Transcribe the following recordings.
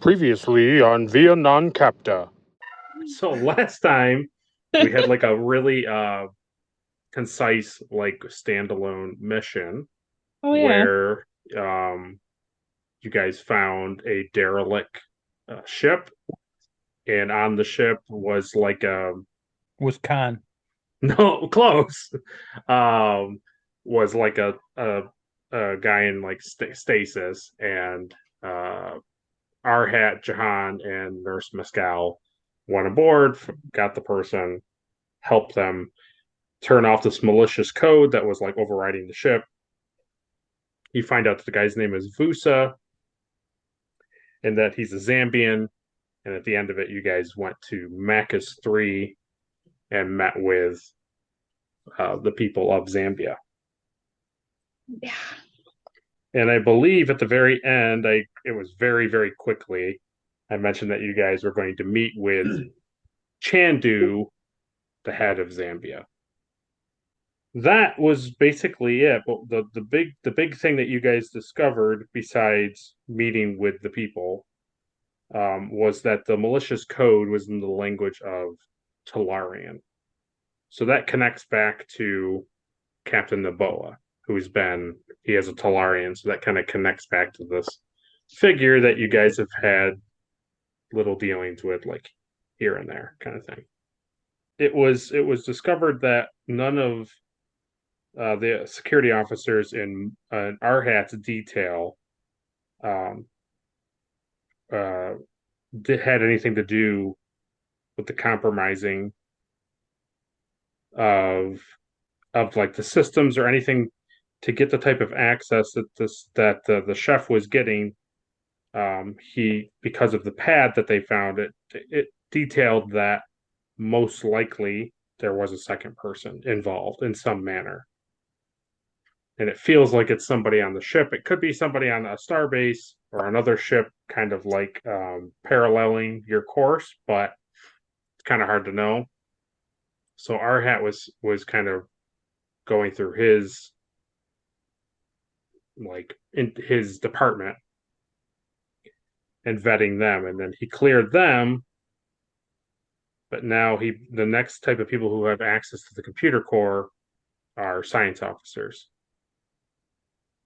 Previously on Via Non Capta. So last time we had like a really concise like standalone mission Oh yeah. where um you guys found a derelict ship, and on the ship was like a Was Khan. no close um was like a guy in like stasis, and uh Arhat, Jahan, and Nurse Mescal went aboard, got the person, helped them turn off this malicious code that was like overriding the ship. You find out that the guy's name is Vusa and that he's a Zambian. And at the end of it, you guys went to Markus III and met with the people of Zambia. Yeah. And I believe at the very end, it was very, very quickly. I mentioned that you guys were going to meet with Chandu, the head of Zambia. That was basically it. But the big thing that you guys discovered, besides meeting with the people, was that the malicious code was in the language of Talarian. So that connects back to Captain Naboa, he has a Talarian, so that kind of connects back to this figure that you guys have had little dealings with, like here and there, kind of thing. It was discovered that none of the security officers in Arhat's detail um, uh, had anything to do with the compromising of like the systems or anything to get the type of access that the chef was getting. He Because of the pad that they found, it detailed that most likely there was a second person involved in some manner, and it feels like it's somebody on the ship. It could be somebody on a starbase or another ship, kind of like paralleling your course, but it's kind of hard to know. So Arhat was kind of going through his like in his department and vetting them, and then he cleared them. But now the next type of people who have access to the computer core are science officers.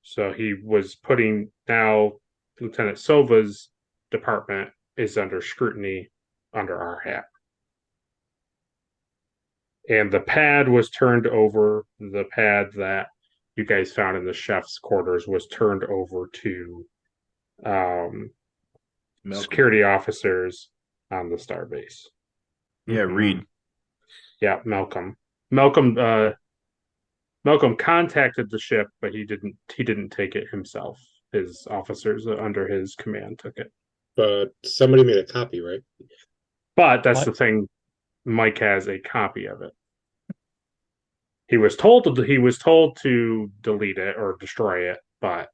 So he was putting now Lieutenant Silva's department is under scrutiny under Arhat. And the pad was turned over. The pad that you guys found in the chef's quarters was turned over to um, Malcolm. security officers on the starbase. Yeah, Reed. Yeah, Malcolm. Malcolm. Malcolm contacted the ship, but he didn't take it himself. His officers under his command took it. But somebody made a copy, right? But that's What? the thing. Mike has a copy of it. He was told to delete it or destroy it, but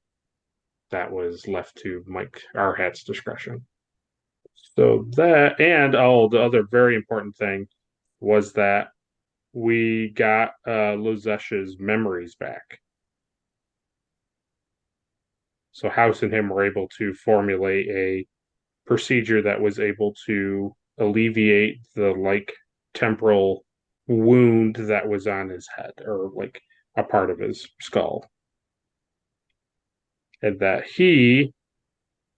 that was left to Mike Arhat's discretion. So that, and the other very important thing was that we got Lozesh's memories back. So House and him were able to formulate a procedure that was able to alleviate the like temporal wound that was on his head, or like a part of his skull. And that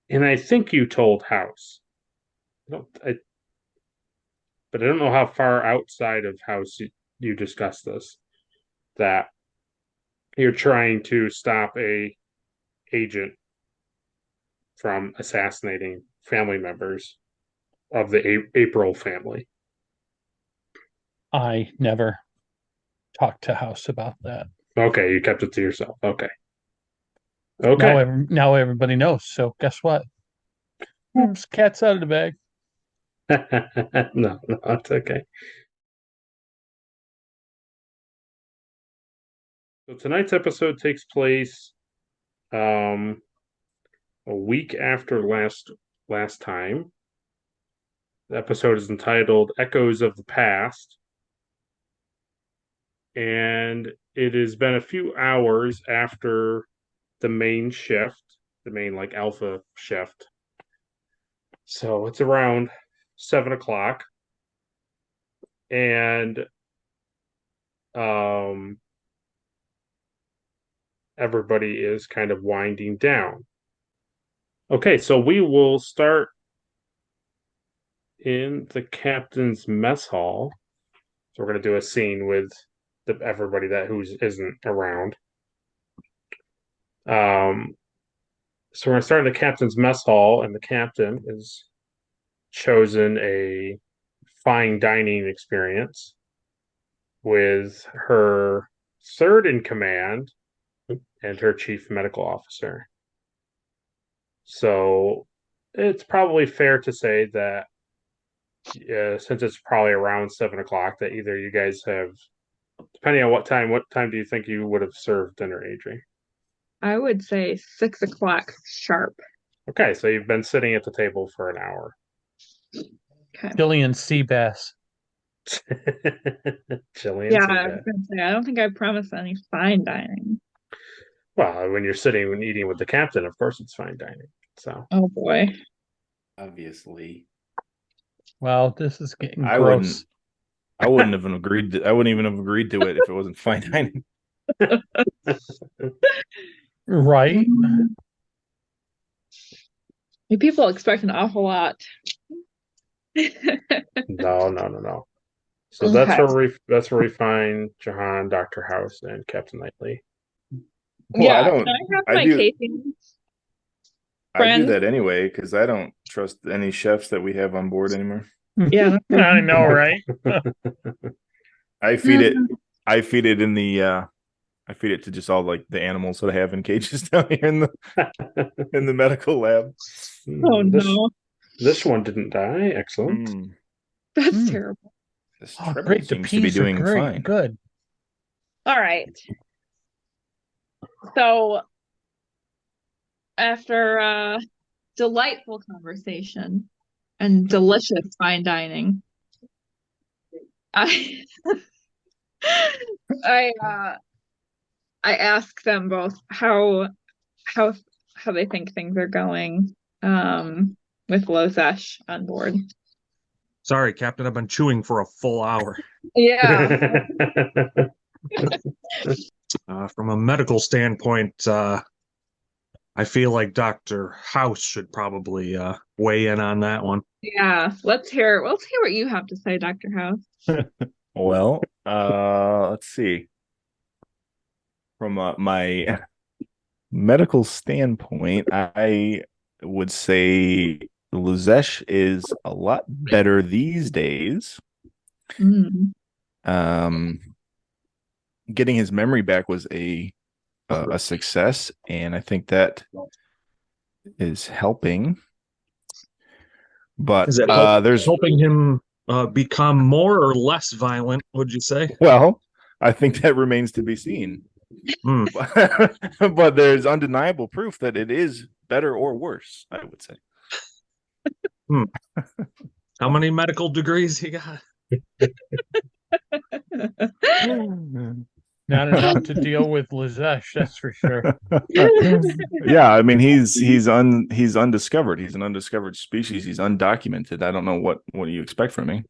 and I think you told House, I don't, I, but I don't know how far outside of House you discussed this, that you're trying to stop a agent from assassinating family members of the April family. I never talked to House about that. Okay, you kept it to yourself. Okay. Now, Okay. now everybody knows. So guess what? Cat's out of the bag. No, no, it's okay. So tonight's episode takes place um a week after last time. The episode is entitled Echoes of the Past, and it has been a few hours after the main shift, the main like alpha shift, So it's around 7 o'clock, and everybody is kind of winding down. Okay, so we will start in the captain's mess hall. So we're going to do a scene with everybody that isn't around. So we're going to start in the captain's mess hall, and the captain is chosen a fine dining experience with her third in command and her chief medical officer. So it's probably fair to say that since it's probably around 7 o'clock, that either you guys have, depending on what time do you think you would have served dinner, Adri? I would say 6 o'clock sharp. Okay, so you've been sitting at the table for an hour. Okay. Chilean sea bass. Chilean Yeah, sea I was bass. gonna say, I don't think I promised any fine dining. Well, when you're sitting and eating with the captain, of course it's fine dining. So Oh boy. Obviously. Well, this is getting I gross. I wouldn't even agreed have agreed to it if it wasn't fine dining. Right? People expect an awful lot. no. So Okay. that's where we find Jahan, Dr. House, and Captain Knightley. Well, Yeah, I don't. can I have I my do. casing? I do Friend? that anyway because I don't trust any chefs that we have on board anymore. Yeah. I know, right? I feed it. I feed it in the. I feed it to just all like the animals that I have in cages down here in the medical lab. Oh no. This one didn't die. Excellent. That's terrible. This Oh, treble great. The seems to be peas are doing great. fine. Good. All right. So after a delightful conversation and delicious fine dining, I I asked them both how they think things are going with Lozesh on board. Sorry, Captain, I've been chewing for a full hour. Yeah. From a medical standpoint, I feel like Dr. House should probably weigh in on that one. Yeah. Let's hear what you have to say, Dr. House. Well, let's see. From my medical standpoint, I would say Luzesh is a lot better these days. Getting his memory back was a success, and I think that is helping. But Is it there's helping him become more or less violent, would you say? Well, I think that remains to be seen. But there's undeniable proof that it is better or worse, I would say. How many medical degrees you got? Not enough to deal with Lazesh, that's for sure. Yeah, I mean he's undiscovered. He's an undiscovered species. He's undocumented. I don't know what you expect from me.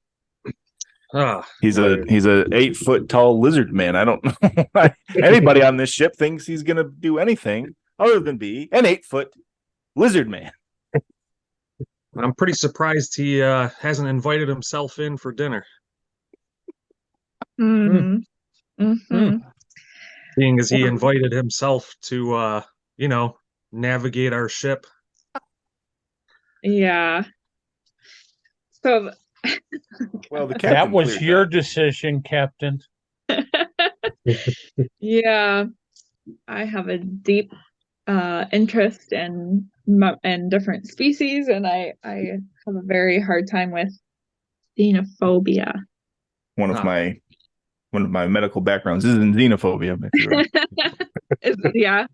He's a 8-foot tall lizard man. I don't know. Anybody on this ship thinks he's gonna do anything other than be an 8-foot lizard man. I'm pretty surprised he hasn't invited himself in for dinner. Seeing as he invited himself to navigate our ship. Yeah. So well, that was your decision, Captain. Yeah, I have a deep interest in different species, and I have a very hard time with xenophobia. One of my medical backgrounds is in xenophobia. Yeah.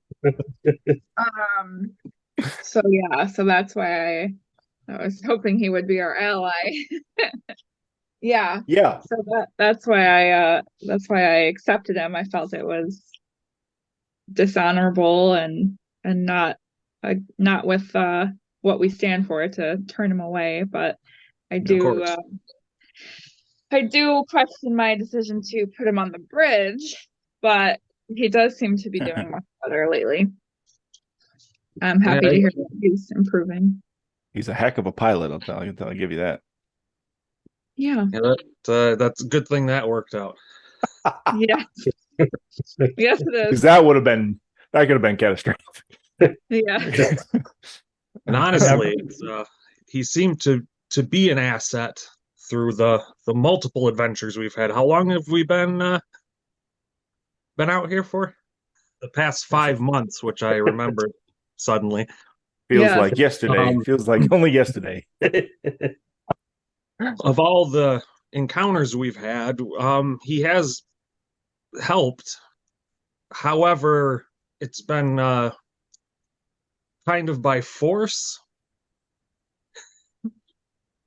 So that's why I was hoping he would be our ally. Yeah. So that's why I accepted him. I felt it was dishonorable and not with what we stand for to turn him away, but I Of do course. I do question my decision to put him on the bridge, but he does seem to be doing much better lately. I'm happy to hear that he's improving. He's a heck of a pilot. I'll give you that. Yeah. That's a good thing that worked out. Yeah. Yes, it is. Because that could have been catastrophic. Yeah. And honestly, he seemed to be an asset through the multiple adventures we've had. How long have we been out here for? The past 5 months, which I remember suddenly. Feels like yesterday. Feels like only yesterday. Of all the encounters we've had, he has helped. However, it's been kind of by force.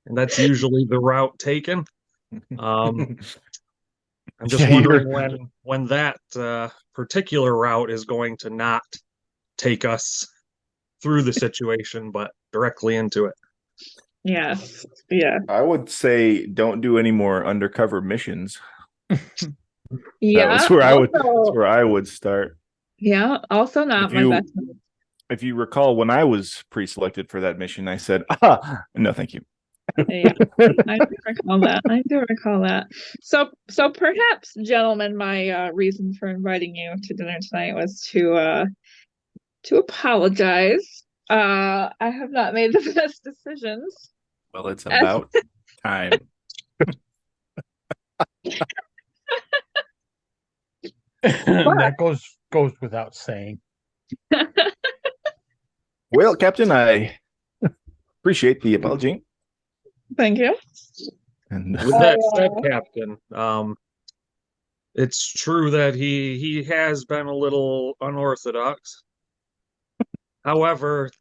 And that's usually the route taken. I'm just wondering when that particular route is going to not take us through the situation, but directly into it. Yes. Yeah. I would say don't do any more undercover missions. Yeah. That's where I would start. Yeah. Also not my best. If you recall, when I was pre-selected for that mission, I said, no, thank you. Yeah, I do recall that. So perhaps, gentlemen, my reason for inviting you to dinner tonight was to apologize. I have not made the best decisions. Well, it's about time. That goes without saying. Well, Captain, I appreciate the apology. Thank you. And with that said, Captain, it's true that he has been a little unorthodox. However,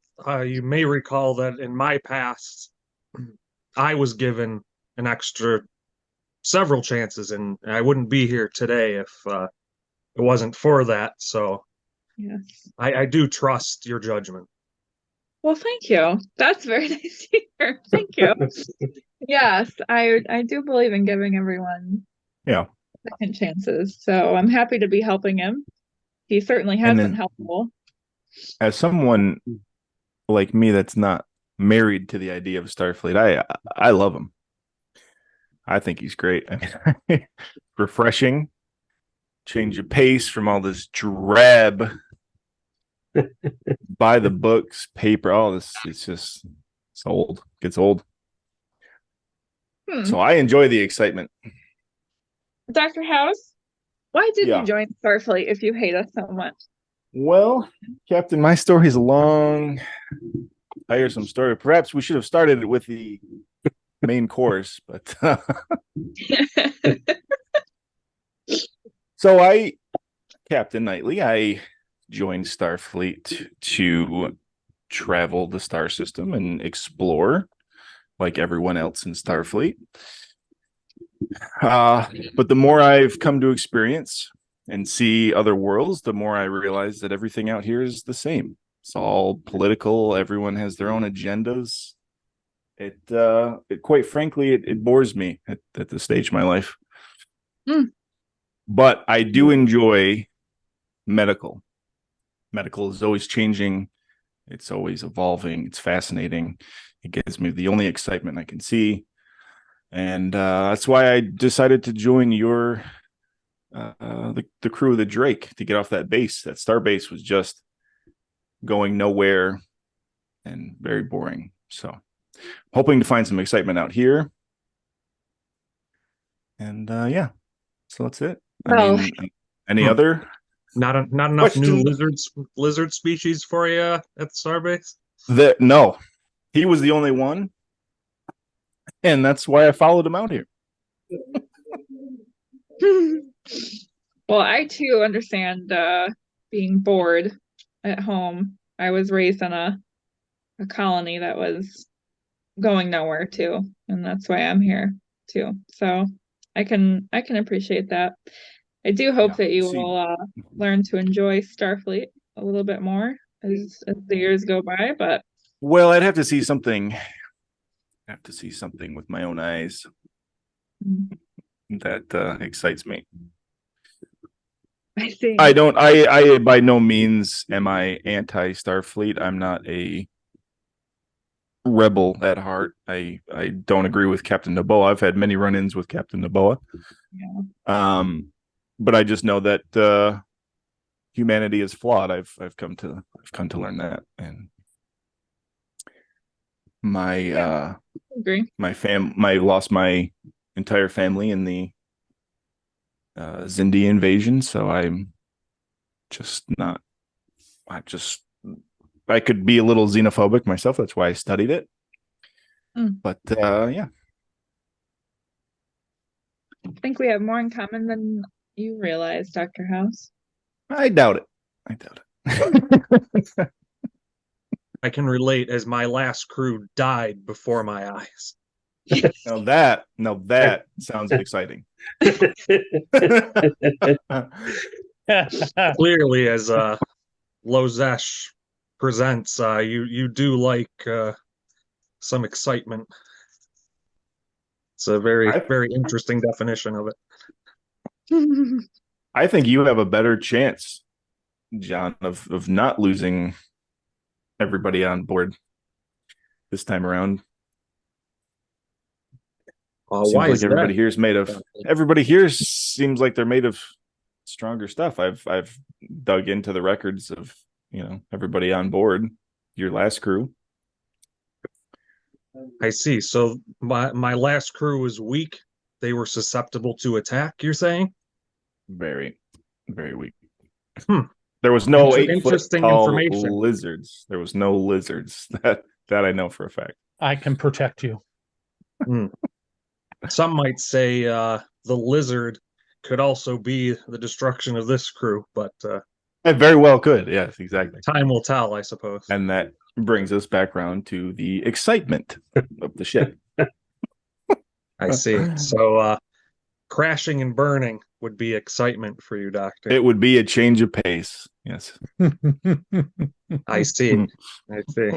you may recall that in my past, I was given an extra several chances, and I wouldn't be here today if it wasn't for that. So, yes, I do trust your judgment. Well, thank you. That's very nice to hear. Thank you. Yes, I do believe in giving everyone second chances. So I'm happy to be helping him. He certainly has been helpful. As someone like me that's not married to the idea of Starfleet, I love him. I think he's great. I mean, refreshing, change of pace from all this drab by the books paper. Oh, it's old. Gets old. So I enjoy the excitement. Dr. House, why did you join Starfleet if you hate us so much? Well, Captain, my story's a long, tiresome story. Perhaps we should have started it with the main course, but so Captain Knightley, I joined Starfleet to travel the star system and explore like everyone else in Starfleet. But the more I've come to experience and see other worlds, the more I realize that everything out here is the same. It's all political. Everyone has their own agendas. It quite frankly, it bores me at this stage of my life. But I do enjoy medical. Medical is always changing. It's always evolving. It's fascinating. It gives me the only excitement I can see. And that's why I decided to join your the crew of the Drake to get off that base. That star base was just going nowhere and very boring. So hoping to find some excitement out here. And so that's it. I mean, any other? Not enough new lizard species for you at the starbase? No, he was the only one, and that's why I followed him out here. Well, I too understand being bored at home. I was raised on a colony that was going nowhere too, and that's why I'm here too. So I can appreciate that. I do hope that you will learn to enjoy Starfleet a little bit more as the years go by, but Well, I'd have to see something. I have to see something with my own eyes that excites me. I see. I by no means am I anti-Starfleet. I'm not a rebel at heart. I don't agree with Captain Naboa. I've had many run-ins with Captain Naboa. Yeah. But I just know that humanity is flawed. I've come to learn that, and my Agree. I lost my entire family in the Zindi invasion, so I'm just not. I could be a little xenophobic myself. That's why I studied it. But yeah, I think we have more in common than you realize, Dr. House. I doubt it. I can relate, as my last crew died before my eyes. Now that sounds exciting. Clearly, as Lozesh presents, you do like some excitement. It's a very interesting definition of it. I think you have a better chance, John, of not losing everybody on board this time around. Seems why like is everybody that? here is made of. Everybody here seems like they're made of stronger stuff. I've dug into the records of everybody on board your last crew. I see. So my last crew was weak. They were susceptible to attack, you're saying? Very, very weak. There was no 8-foot tall lizards. There was no lizards. That I know for a fact. I can protect you. Some might say the lizard could also be the destruction of this crew, but it very well could. Yes, exactly. Time will tell, I suppose. And that brings us back around to the excitement of the ship. I see. So crashing and burning would be excitement for you, Doctor. It would be a change of pace. Yes. I see. I see.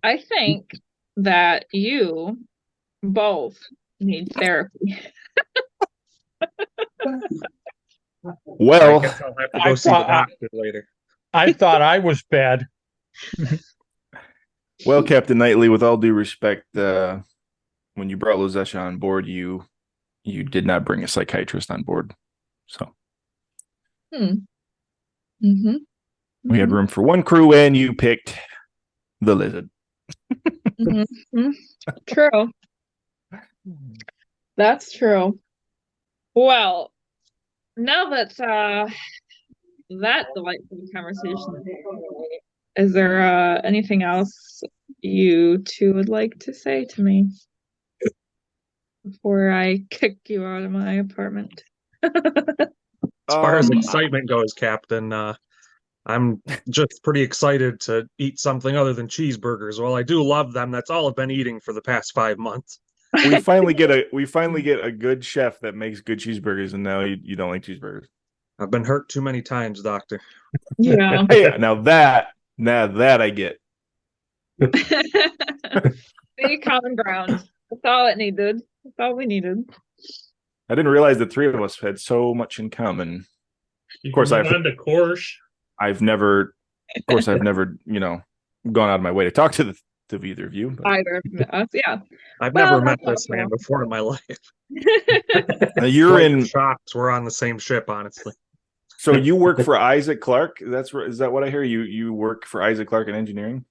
I think that you both need therapy. Well, I guess I'll have to go see the doctor later. I thought I was bad. Well, Captain Knightley, with all due respect, when you brought Lozesh on board, you did not bring a psychiatrist on board. So we had room for one crew, and you picked the lizard. True. That's true. Well, now that that delightful conversation, is there anything else you two would like to say to me before I kick you out of my apartment? As far as excitement goes, Captain, I'm just pretty excited to eat something other than cheeseburgers. Well, I do love them. That's all I've been eating for the past 5 months. We finally get a good chef that makes good cheeseburgers, and now you don't like cheeseburgers. I've been hurt too many times, Doctor. Yeah. Hey, now that I get. See, common ground. That's all it needed. That's all we needed. I didn't realize the three of us had so much in common. Of course, I've never, gone out of my way to talk to either of you. But. Either of us, yeah. I've never met this man before in my life. You're in shots. We're on the same ship, honestly. So you work for Isaac Clarke? Is that what I hear? You work for Isaac Clarke in engineering?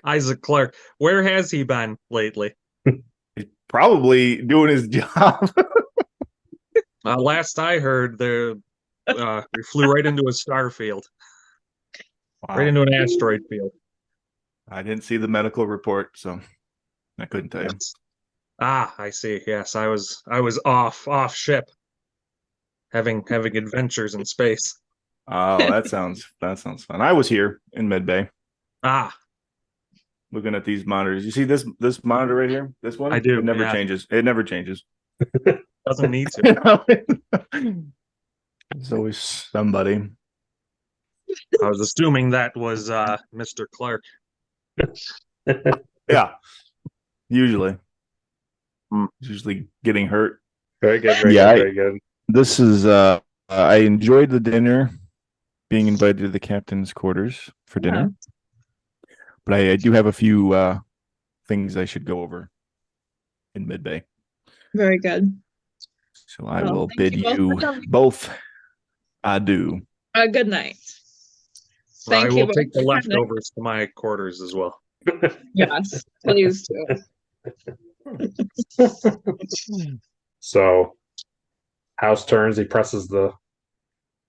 Isaac Clarke. Where has he been lately? He's probably doing his job. Last I heard, we flew right into a star field. Wow. Right into an asteroid field. I didn't see the medical report, so I couldn't tell you. I see. Yes, I was off ship, having adventures in space. Oh, that sounds fun. I was here in Medbay. Looking at these monitors. You see this monitor right here? This one? I do. It never changes. It never changes. Doesn't need to. There's always somebody. I was assuming that was Mr. Clark. Yeah, usually. Usually getting hurt. Very good, very Yeah, good, very good. This is I enjoyed the dinner, being invited to the captain's quarters for dinner. But I do have a few things I should go over in mid-bay. Very good. So I Well, will thank bid you both for you coming. both adieu. Good night. I Thank you will both take the for coming. leftovers to my quarters as well. Yes, please do. So, house turns. He presses the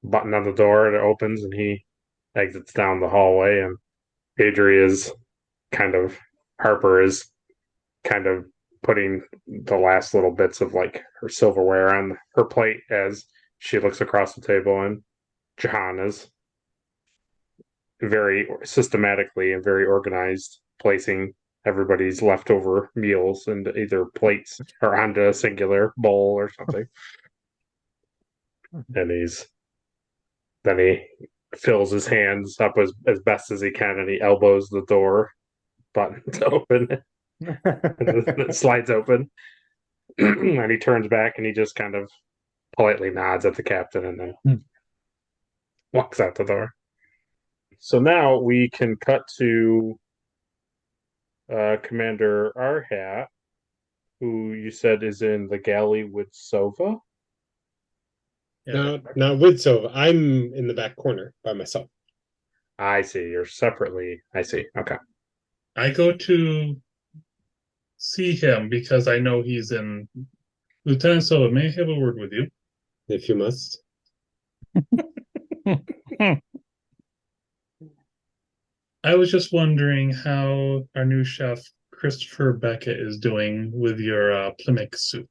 button on the door, and it opens, and he exits down the hallway. And Adri is Harper is kind of putting the last little bits of like her silverware on her plate as she looks across the table, and Jahan is very systematically and very organized, placing everybody's leftover meals into either plates or onto a singular bowl or something. And then he fills his hands up as best as he can, and he elbows the door button to open it. And it slides open. And he turns back and he just kind of politely nods at the captain and then walks out the door. So now we can cut to Commander Arhat, who you said is in the galley with Sova. No, not with Sova. I'm in the back corner by myself. I see. You're separately. I see. Okay. I go to see him because I know he's in. Lieutenant Sova, may I have a word with you? If you must. I was just wondering how our new chef, Christopher Beckett, is doing with your Plymouth soup.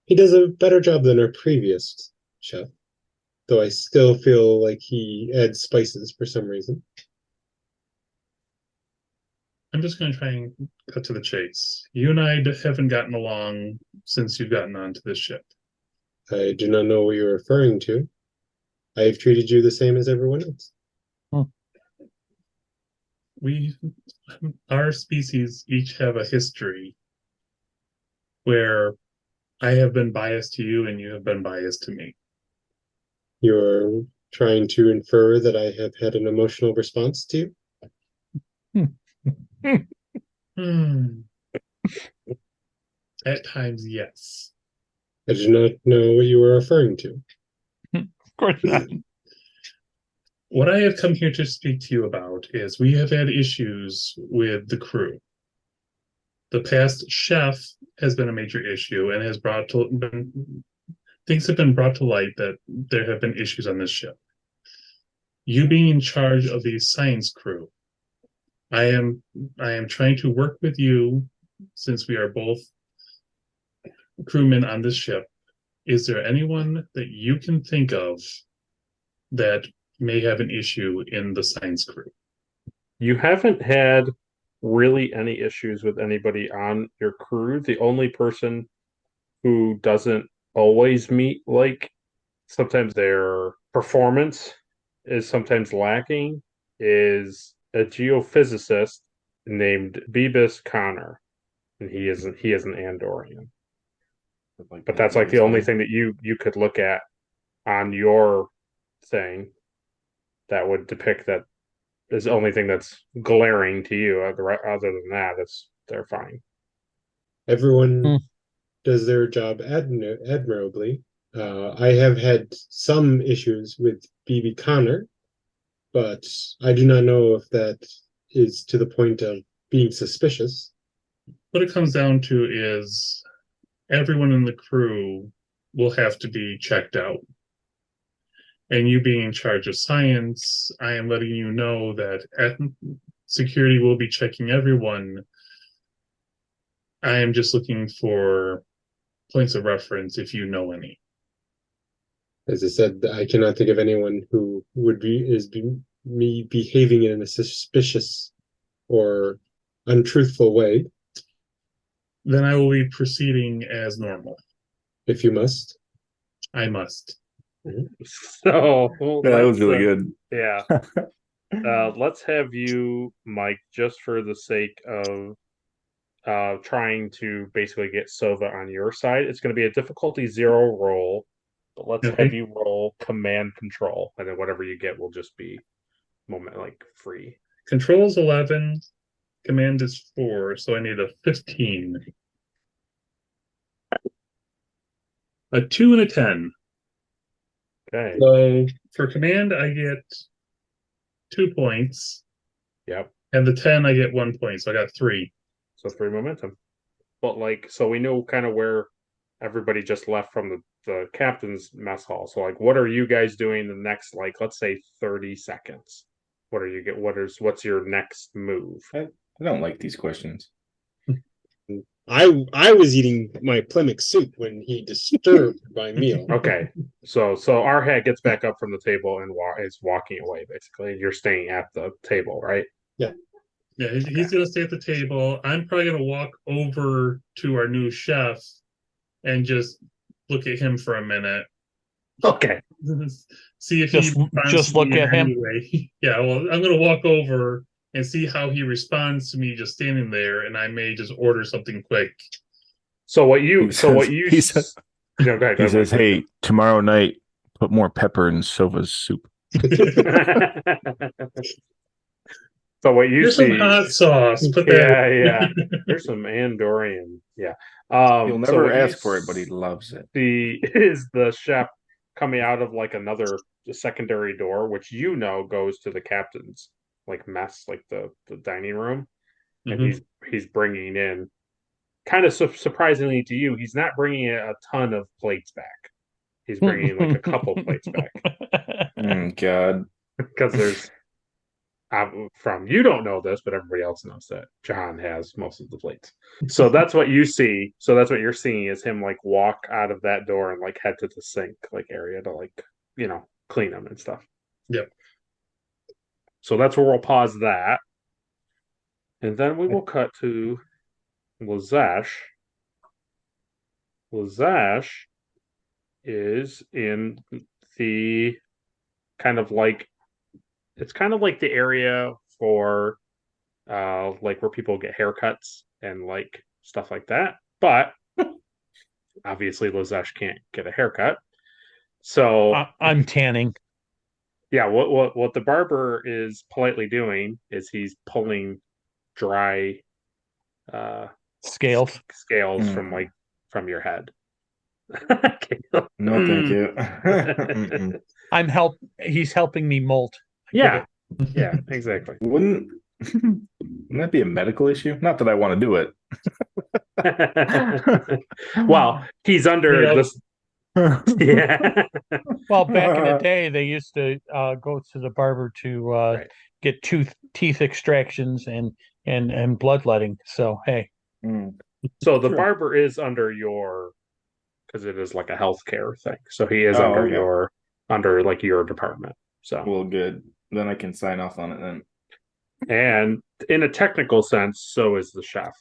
He does a better job than our previous chef, though I still feel like he adds spices for some reason. I'm just going to try and cut to the chase. You and I haven't gotten along since you've gotten onto this ship. I do not know what you're referring to. I have treated you the same as everyone else. Our species each have a history where I have been biased to you and you have been biased to me. You're trying to infer that I have had an emotional response to you? At times, yes. I do not know what you were referring to. Of course not. What I have come here to speak to you about is we have had issues with the crew. The past chef has been a major issue and has things have been brought to light that there have been issues on this ship. You being in charge of the science crew, I am trying to work with you since we are both crewmen on this ship. Is there anyone that you can think of that may have an issue in the science crew? You haven't had really any issues with anybody on your crew. The only person who doesn't always meet, like sometimes their performance is sometimes lacking, is a geophysicist named Beebus Connor, and he is an Andorian. But that's like the only thing that you could look at on your thing that would depict that is the only thing that's glaring to you. Other than that, they're fine. Everyone does their job admirably. I have had some issues with BB Connor, but I do not know if that is to the point of being suspicious. What it comes down to is everyone in the crew will have to be checked out. And you being in charge of science, I am letting you know that security will be checking everyone. I am just looking for points of reference if you know any. As I said, I cannot think of anyone who would me behaving in a suspicious or untruthful way. Then I will be proceeding as normal. If you must. I must. So that was really good. Yeah. Let's have you, Mike, just for the sake of trying to basically get Sova on your side. It's going to be a difficulty 0 roll, but let's have you roll command control, and then whatever you get will just be free. Control's 11, command is 4, so I need a 15. A 2 and a 10. Okay. So for command, I get 2 points. Yep. And the 10, I get 1 point, so I got 3. So 3 momentum. But so we know kind of where everybody just left from the captain's mess hall. So what are you guys doing the next, let's say 30 seconds? What's your next move? I don't like these questions. I was eating my Plymouth soup when he disturbed my meal. Okay, so our head gets back up from the table and is walking away. Basically, you're staying at the table, right? Yeah. Yeah, he's gonna stay at the table. I'm probably gonna walk over to our new chef and just look at him for a minute. Okay. See if just look at him. Anyway. Yeah, well, I'm gonna walk over and see how he responds to me just standing there, and I may just order something quick. He says, "Hey, tomorrow night, put more pepper in Sova's soup." So what you There's see? Some hot sauce. Put that. Yeah. There's some Andorian. Yeah. He'll never ask for it, but he loves it. Is the chef coming out of another secondary door, which goes to the captain's mess, the dining room, and he's bringing in, kind of surprisingly to you, he's not bringing a ton of plates back. He's bringing a couple plates back. God, because there's. You don't know this, but everybody else knows that John has most of the plates. So that's what you see. So that's what you're seeing is him walk out of that door and head to the sink area to clean them and stuff. Yep. So that's where we'll pause that. And then we will cut to Lazash. Lazash is in the kind of it's kind of the area for where people get haircuts and stuff like that. But obviously Lazash can't get a haircut. So I'm tanning. Yeah, what the barber is politely doing is he's pulling dry scales from your head. No, thank you. He's helping me molt. Yeah, exactly. Wouldn't that be a medical issue? Not that I want to do it. Well, he's under this. Yeah. Well, back in the day, they used to go to the barber to get teeth extractions and bloodletting. So hey. So the barber is under because it is a healthcare thing. So he is under your department. So well, good. Then I can sign off on it then. And in a technical sense, so is the chef.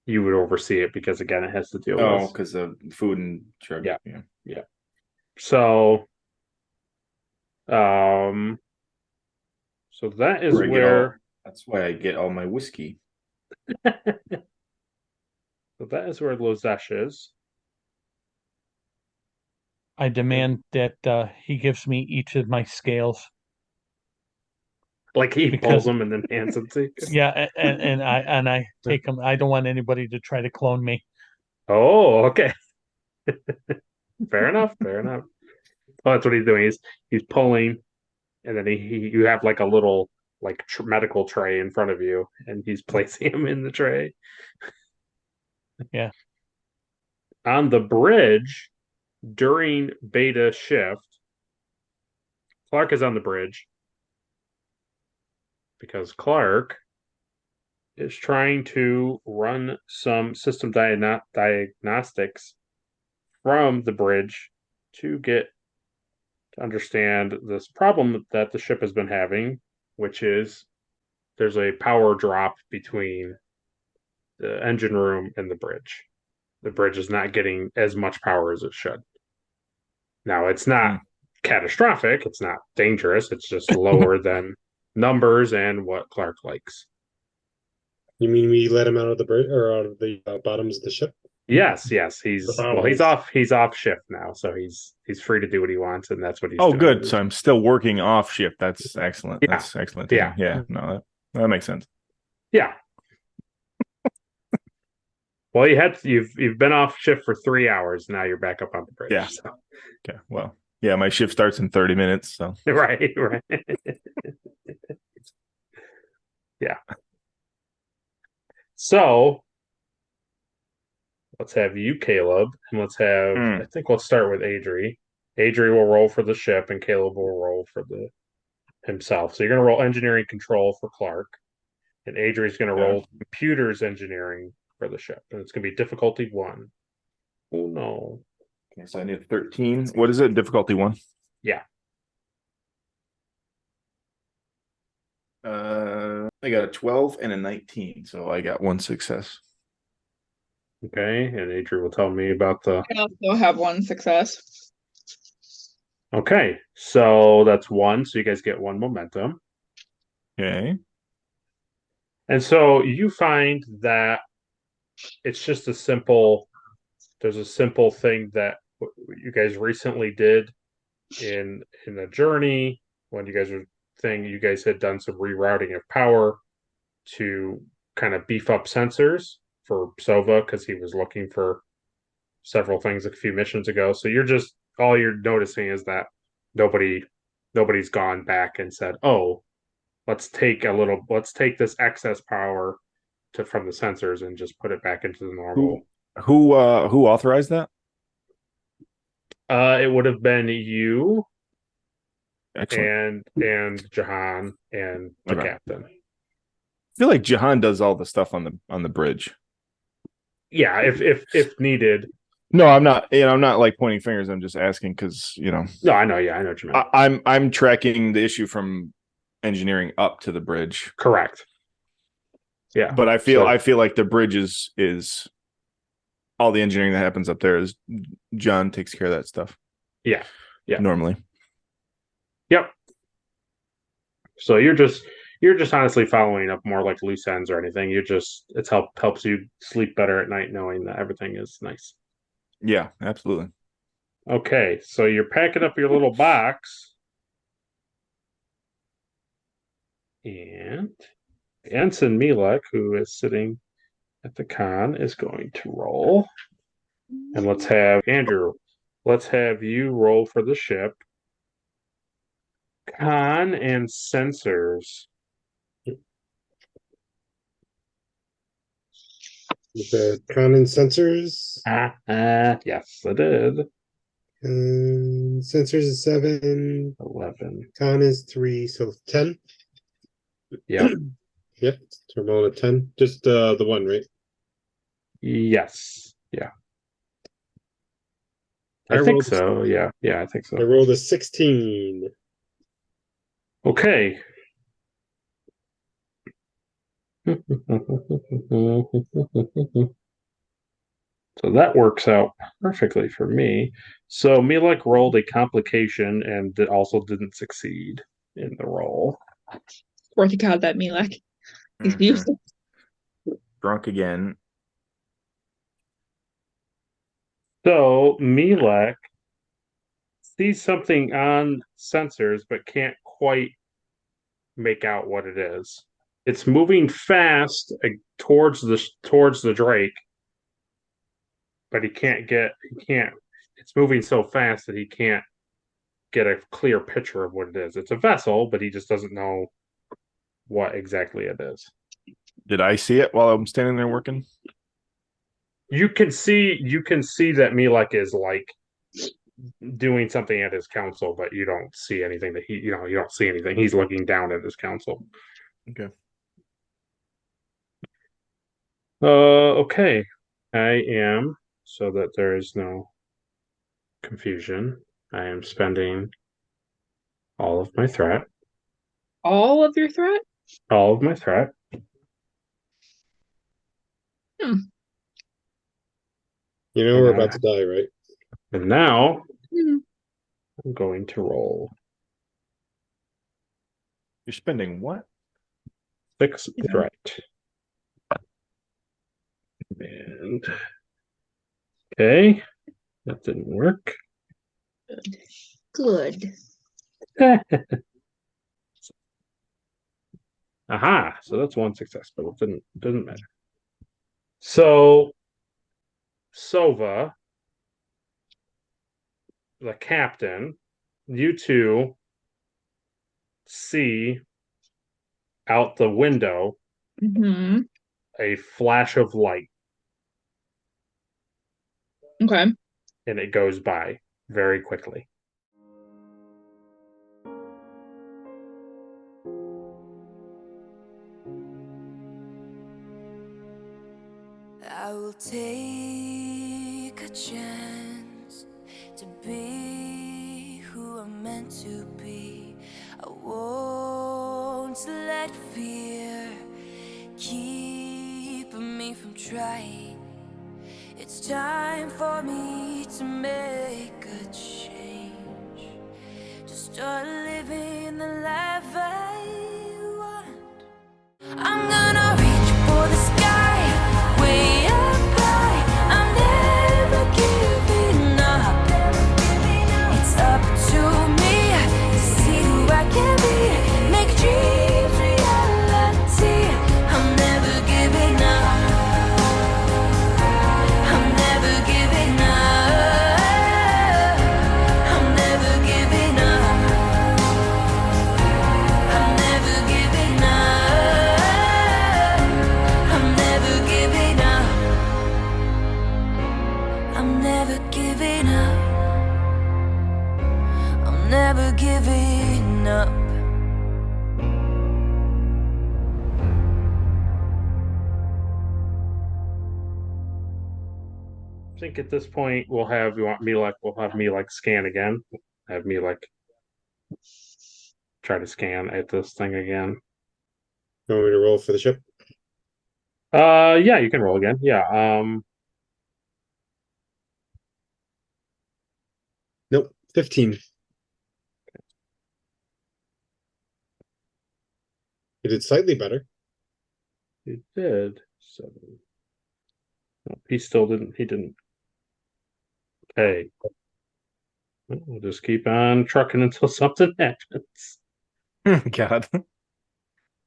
You would oversee it because again, it has to deal with. Oh, because of food and drug. Yeah. So, so that is where. That's why I get all my whiskey. So that is where Lazash is. I demand that he gives me each of my scales. He pulls them and then hands them to you. Yeah, and I take them. I don't want anybody to try to clone me. Oh, okay. Fair enough. Oh, that's what he's doing. He's pulling, and then you have a little medical tray in front of you, and he's placing him in the tray. Yeah. On the bridge during beta shift, Clark is on the bridge because Clark is trying to run some system diagnostics from the bridge to understand this problem that the ship has been having, which is there's a power drop between the engine room and the bridge. The bridge is not getting as much power as it should. Now, it's not catastrophic. It's not dangerous. It's just lower than numbers and what Clark likes. You mean we let him out of the bridge or out of the bottoms of the ship? Yes. He's off shift now, so he's free to do what he wants, and that's what he's doing. Good. So I'm still working off shift. That's excellent. Yeah. That's excellent. Yeah. No, that makes sense. Yeah. Well, you've been off shift for 3 hours. Now you're back up on the bridge. Yeah. So. Okay. Well, yeah, my shift starts in 30 minutes. So Right. Yeah. So let's have you, Caleb, and I think we'll start with Adri. Adri will roll for the ship, and Caleb will roll for himself. So you're going to roll engineering control for Clark, and Adri's going to roll computers engineering for the ship, and it's going to be difficulty 1. Oh no! Okay, so I need 13. What is it? Difficulty 1. Yeah. I got a 12 and a 19, so I got 1 success. Okay, and Adri will tell me about I also have 1 success. Okay, so that's 1. So you guys get 1 momentum. Okay. And so you find that it's just there's a simple thing that you guys recently did in a journey when you guys had done some rerouting of power to kind of beef up sensors for Sova because he was looking for several things a few missions ago. So all you're noticing is that nobody's gone back and said, "Oh, let's take this excess power from the sensors and just put it back into the normal." Who authorized that? It would have been you. Excellent. And Jahan and the captain. I feel like Jahan does all the stuff on the bridge. Yeah, if needed. No, I'm not. I'm not like pointing fingers. I'm just asking because No, I know. Yeah, I know what you mean. I'm tracking the issue from engineering up to the bridge. Correct. Yeah, but I feel like the bridge is all the engineering that happens up there is John takes care of that stuff. Yeah. Normally. Yep. So you're just honestly following up more like loose ends or anything. It's helps you sleep better at night knowing that everything is nice. Yeah, absolutely. Okay, so you're packing up your little box, and Ensign Milek, who is sitting at the con, is going to roll. And let's have you roll for the ship. Con and sensors. The con and sensors. Yes, it is. Sensors is 7. 11. Con is 3, so 10. Yep. Yep. So we're rolling a 10. Just the 1, right? Yes. Yeah. I think so. Yeah, I think so. I rolled a 16. Okay. So that works out perfectly for me. So Milek rolled a complication and also didn't succeed in the roll. Swear to God, that Milek. He's useless. Drunk again. So Milek sees something on sensors but can't quite make out what it is. It's moving fast towards the Drake, but it's moving so fast that he can't get a clear picture of what it is. It's a vessel, but he just doesn't know what exactly it is. Did I see it while I'm standing there working? You can see that Milek is like doing something at his console, but you don't see anything that you don't see anything. He's looking down at his console. Okay. Okay. I am, so that there is no confusion, I am spending all of my threat. All of your threat? All of my threat. We're about to die, right? And now I'm going to roll You're spending what? 6 right. And okay, that didn't work. Good. Aha, so that's 1 success, but it doesn't matter. So Sova, the captain, you two see out the window Mm-hmm. a flash of light, Okay. and it goes by very quickly. I will take a chance to be who I'm meant to be. I won't let fear keep me from trying. It's time for me to make a change, to start living the life I want. I'm gonna reach for the sky, way up high. I'm never giving up. It's up to me to see who I can be, make dreams reality. I'm never giving up. I'm never giving up. I'm never giving up. I'm never giving up. I'm never giving up. I'm never giving up. I'm never giving up. I think at this point we'll have me like scan again. Have me like try to scan at this thing again. You want me to roll for the ship? Yeah, you can roll again. Yeah. Nope. 15. You did slightly better. He did. So no, he still didn't. He didn't. Okay. We'll just keep on trucking until something happens. God.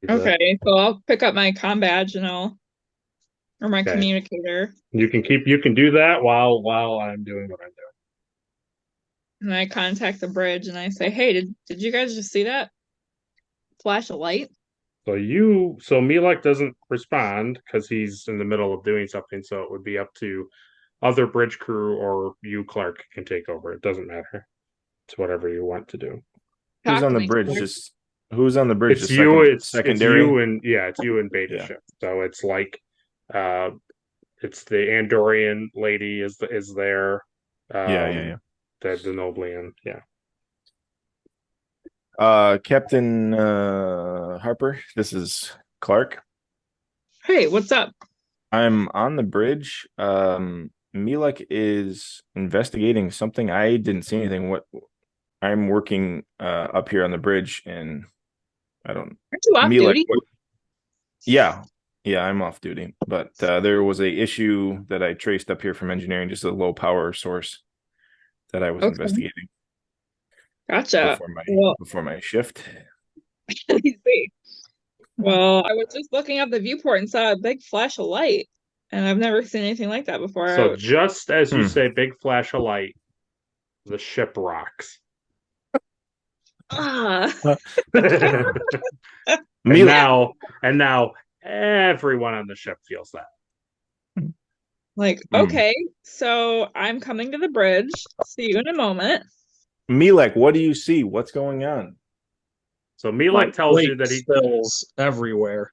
Okay, so I'll pick up my comm badge and or my Okay. communicator, You can do that while I'm doing what I'm doing. and I contact the bridge and I say, "Hey, did you guys just see that flash of light?" So Milek doesn't respond because he's in the middle of doing something. So it would be up to other bridge crew, or you, Clark, can take over. It doesn't matter. It's whatever you want to do. Who's Talk on to the me, bridge? Clark. Who's on the bridge? It's The you. It's secondary. it's you and Beta Yeah. Ship. So it's like, it's the Andorian lady is there. Yeah. The Noblian, yeah. Captain Harper, this is Clark. Hey, what's up? I'm on the bridge. Milek is investigating something. I didn't see anything. I'm working up here on the bridge, and I don't. Aren't you off Milek, duty? yeah, I'm off duty. But there was a issue that I traced up here from engineering, just a low power source that I was Okay. investigating Gotcha. before my shift. I see. Well, I was just looking up the viewport and saw a big flash of light, and I've never seen anything like that before. So just as you say, big flash of light, the ship rocks. Ah. and now everyone on the ship feels that. Like, okay, so I'm coming to the bridge. See you in a moment. Milek, what do you see? What's going on? So Milek tells you that he spills everywhere.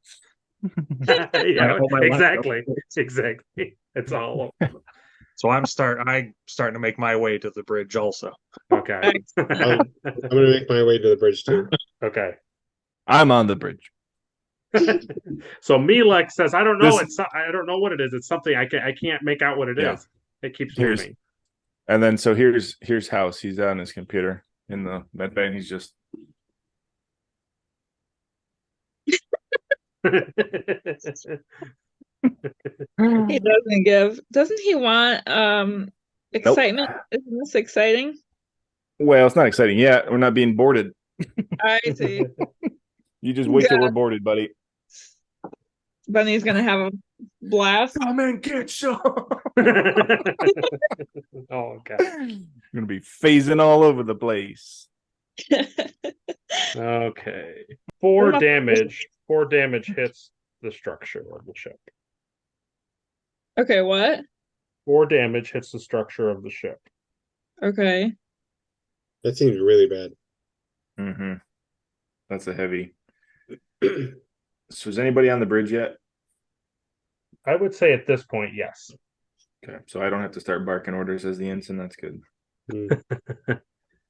Yeah, exactly. It's all over. So I'm starting to make my way to the bridge also. Okay. I'm gonna make my way to the bridge too. Okay. I'm on the bridge. So Milek says, I don't know. I don't know what it is. It's something I can't make out what it is. It keeps moving. And then here's House. He's on his computer. in the med bay, and he's just He doesn't give. Doesn't he want excitement? Isn't this exciting? well, it's not exciting yet. We're not being boarded. I see. You just wait till we're boarded, buddy. Bunny's gonna have a blast. Come and get some. Oh god. You're gonna be phasing all over the place. Okay. 4 damage. 4 damage hits the structure of the ship. Okay, what? 4 damage hits the structure of the ship. Okay. That seems really bad. Mm-hmm. That's a heavy. So is anybody on the bridge yet? I would say at this point, yes. Okay, so I don't have to start barking orders as the ensign. That's good.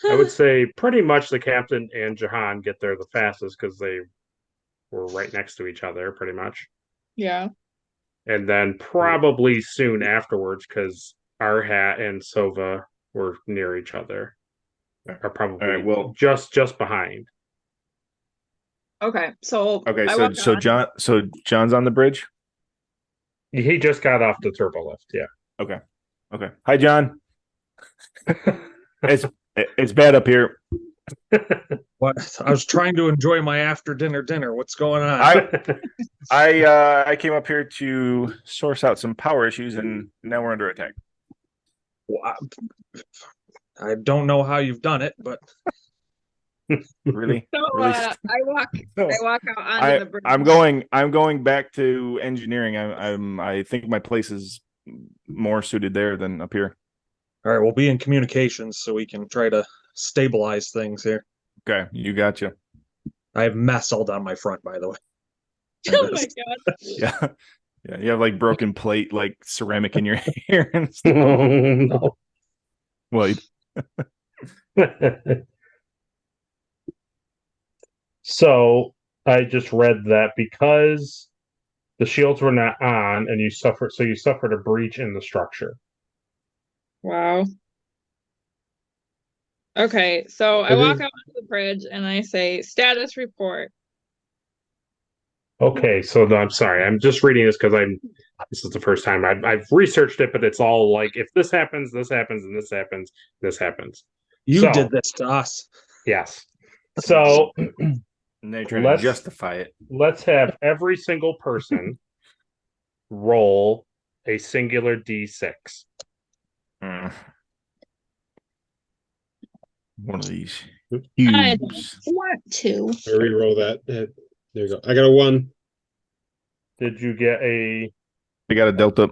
I would say pretty much the captain and Jahan get there the fastest because they were right next to each other, pretty much. Yeah. And then probably soon afterwards, because Arhat and Sova were near each other, are probably just behind. Okay, so okay, so John's on the bridge. He just got off the turbo lift. Yeah. Okay. Hi, John. It's bad up here. What? I was trying to enjoy my after dinner. What's going on? I came up here to source out some power issues, and now we're under attack. Well, I don't know how you've done it, but really. So really? I walk out onto the bridge. I'm going back to engineering. I think my place is more suited there than up here. All right, we'll be in communications so we can try to stabilize things here. Okay, you gotcha. I have mess all down my front, by the way. Oh my god. Yeah. You have like broken plate, like ceramic in your hair and stuff. Oh, no. Well, so I just read that because the shields were not on, and you suffered a breach in the structure. Wow. Okay, so I walk out onto the bridge and I say, status report. Okay, so I'm sorry. I'm just reading this because this is the first time I've researched it, but it's all like if this happens, this happens, and this happens, this happens. You did this to us. Yes. So and they're trying to justify it. Let's have every single person roll a singular D6. One of these. I want to. I re-roll that. There you go. I got a 1. Did you get a? I got a delta.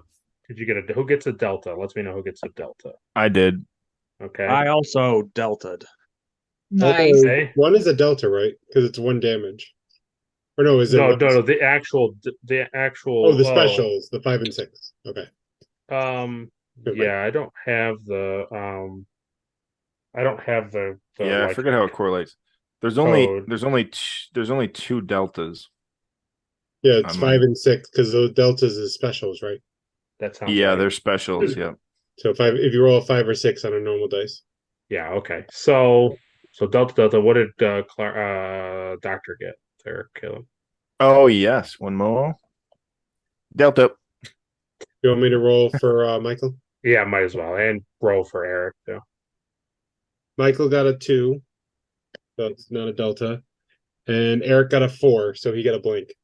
Did you get a? Who gets a delta? Let me know who gets a delta. I did. Okay. I also delta'd. Nice. Okay. 1 is a delta, right? Because it's 1 damage. Or no, is it? No. The actual. Oh, the specials, the 5 and 6. Okay. Yeah, I don't have the. Yeah, I forget how it correlates. There's only 2 deltas. Yeah, it's 5 and 6 because those deltas is specials, right? That sounds. Yeah, right. they're specials. Yeah. So if you roll a 5 or 6 on a normal dice. Yeah. Okay. So delta. What did Doctor get there, Caleb? Oh yes, one more. Delta. You want me to roll for Michael? Yeah, might as well, and roll for Eric too. Michael got a 2, so it's not a delta, and Eric got a 4, so he got a blank.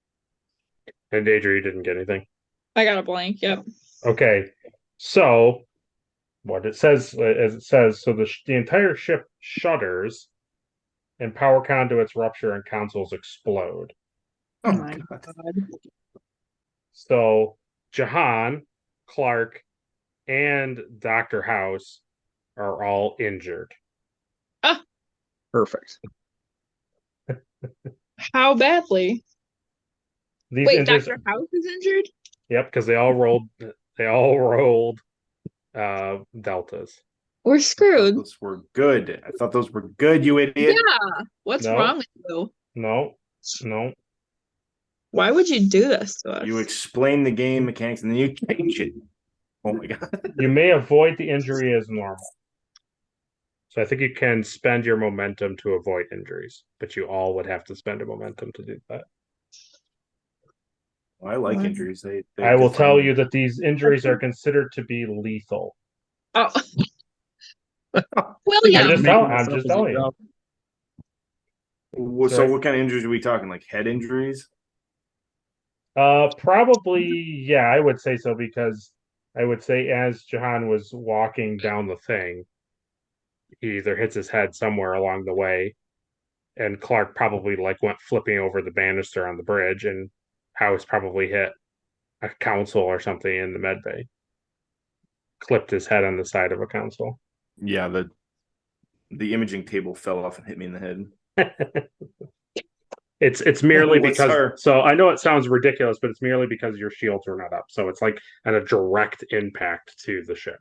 And Deidre, you didn't get anything. I got a blank. Yep. Okay, so what it says, so the entire ship shudders, and power conduits rupture and consoles explode. Oh my god. So Jahan, Clark, and Dr. House are all injured. Ah, perfect. How badly? Wait, Dr. House is injured? Yep, because they all rolled deltas. We're screwed. Those were good. I thought those were good, you idiot. Yeah. What's wrong with you? No. Why would you do this to us? You explain the game mechanics and then you change it. Oh my god. You may avoid the injury as normal. So I think you can spend your momentum to avoid injuries, but you all would have to spend a momentum to do that. Well, I like injuries. They I will define tell me. you that these injuries are considered to be lethal. Oh, I'm William. just telling you. Well, so what kind of injuries are we talking? Like head injuries? Probably, yeah, I would say so, because I would say as Jahan was walking down the thing, he either hits his head somewhere along the way, and Clark probably like went flipping over the banister on the bridge, and House probably hit a console or something in the med bay, clipped his head on the side of a console. Yeah, the imaging table fell off and hit me in the head. It's merely because so I know it sounds ridiculous, but it's merely because your shields were not up. So it's like a direct impact to the ship.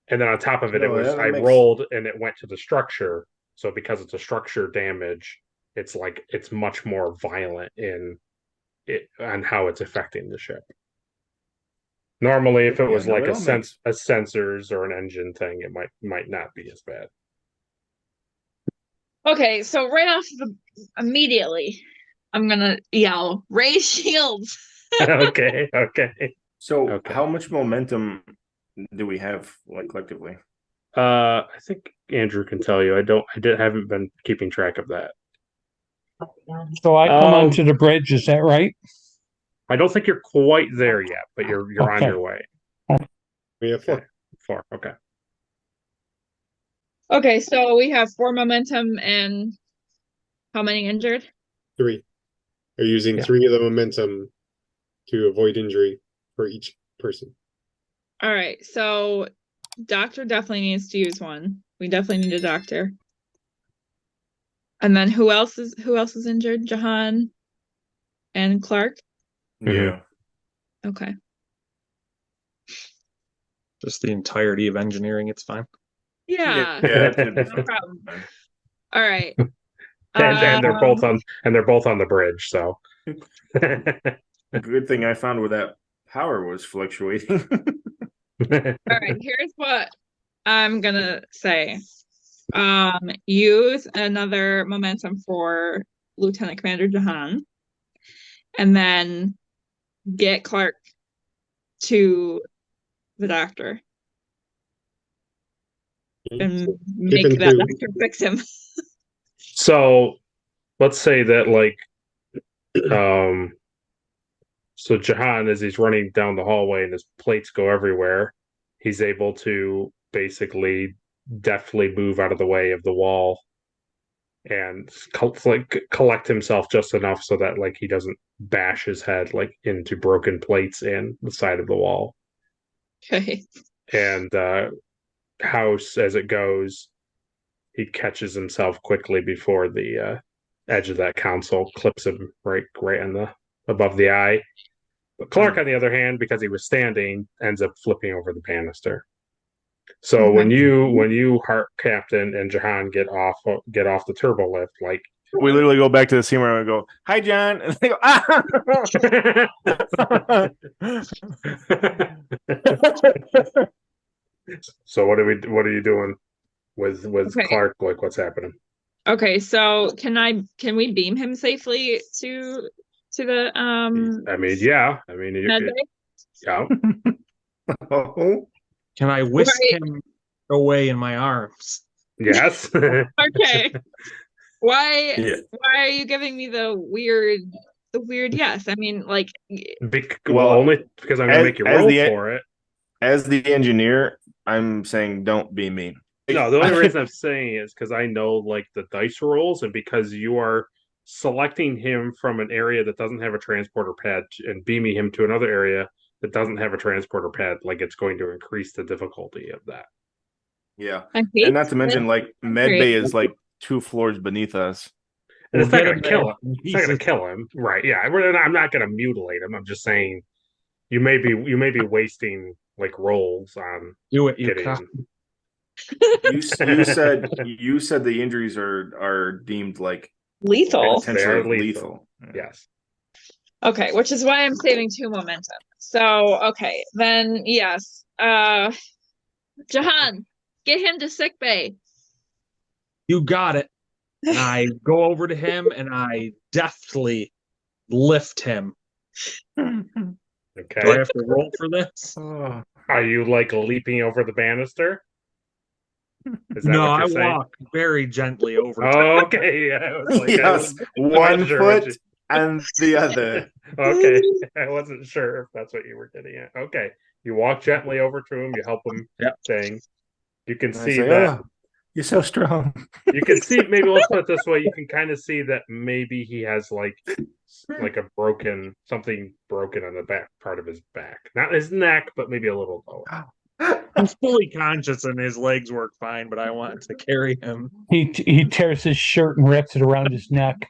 And then on top of it, No, I rolled and it went to the structure. So because it's a structure damage, it's like it's much more violent in it on how it's affecting the ship. Normally, if it was like a sensors or an engine thing, it might not be as bad. Okay, so right off immediately, I'm gonna yell, "Raise shields!" Okay. So how much momentum do we have, like, collectively? I think Andrew can tell you. Haven't been keeping track of that. So I come onto the bridge, is that right? I don't think you're quite there yet, but you're on your way. We have 4. 4, okay. Okay, so we have 4 momentum and how many injured? 3. They're using 3 of the momentum to avoid injury for each person. All right, so doctor definitely needs to use 1. We definitely need a doctor. And then who else is injured? Jahan and Clark? Yeah. Okay. Just the entirety of engineering, it's fine. Yeah. Yeah, No problem. All right. and they're both on the bridge, so good thing I found where that power was fluctuating. All right, here's what I'm gonna say. Use another momentum for Lieutenant Commander Jahan, and then get Clark to the doctor and make that doctor fix him. So let's say that, like, so Jahan, as he's running down the hallway and his plates go everywhere, he's able to basically deftly move out of the way of the wall and collect himself just enough so that, like, he doesn't bash his head like into broken plates and the side of the wall. Okay. And House, as it goes, he catches himself quickly before the edge of that console clips him right on the above the eye. But Clark, on the other hand, because he was standing, ends up flipping over the banister. So when you Hart Captain and Jahan get off the turbo lift, like, we literally go back to the scene where I go, "Hi, John," and they go, "Ah!" So what are you doing with Clark? Like, what's happening? Okay, so can we beam him safely to the I mean, yeah. I mean, yeah. Can I whisk him away in my arms? Yes. Okay. Why are you giving me the weird yes? I mean, like, only because I'm gonna make you roll for it. As the engineer, I'm saying don't be mean. No, the only reason I'm saying is because I know, like, the dice rolls, and because you are selecting him from an area that doesn't have a transporter pad and beaming him to another area that doesn't have a transporter pad, like, it's going to increase the difficulty of that. Yeah, and not to mention, like, medbay is like 2 floors beneath us. And it's not going to kill him. It's not going to kill him, right? Yeah, I'm not going to mutilate him. I'm just saying you may be wasting, like, rolls on do it. You said the injuries are deemed like lethal. Potentially lethal. Yes. Okay, which is why I'm saving 2 momentum. So okay, then yes. Jahan, get him to sickbay. You got it. And I go over to him and I deftly lift him. Okay. Do I have to roll for this? Are you like leaping over the banister? Is that No, what I you're saying? walk very gently over to Oh, okay. Yeah, I was like, Yes, one foot and the other. Okay, I wasn't sure if that's what you were getting at. Okay, you walk gently over to him. You help him. Yep. Saying, you can And I see say, that. "Oh, you're so strong." You can see. Maybe let's put it this way. You can kind of see that maybe he has like something broken on the back part of his back, not his neck, but maybe a little lower. He's fully conscious and his legs work fine, but I want to carry him. He tears his shirt and wraps it around his neck.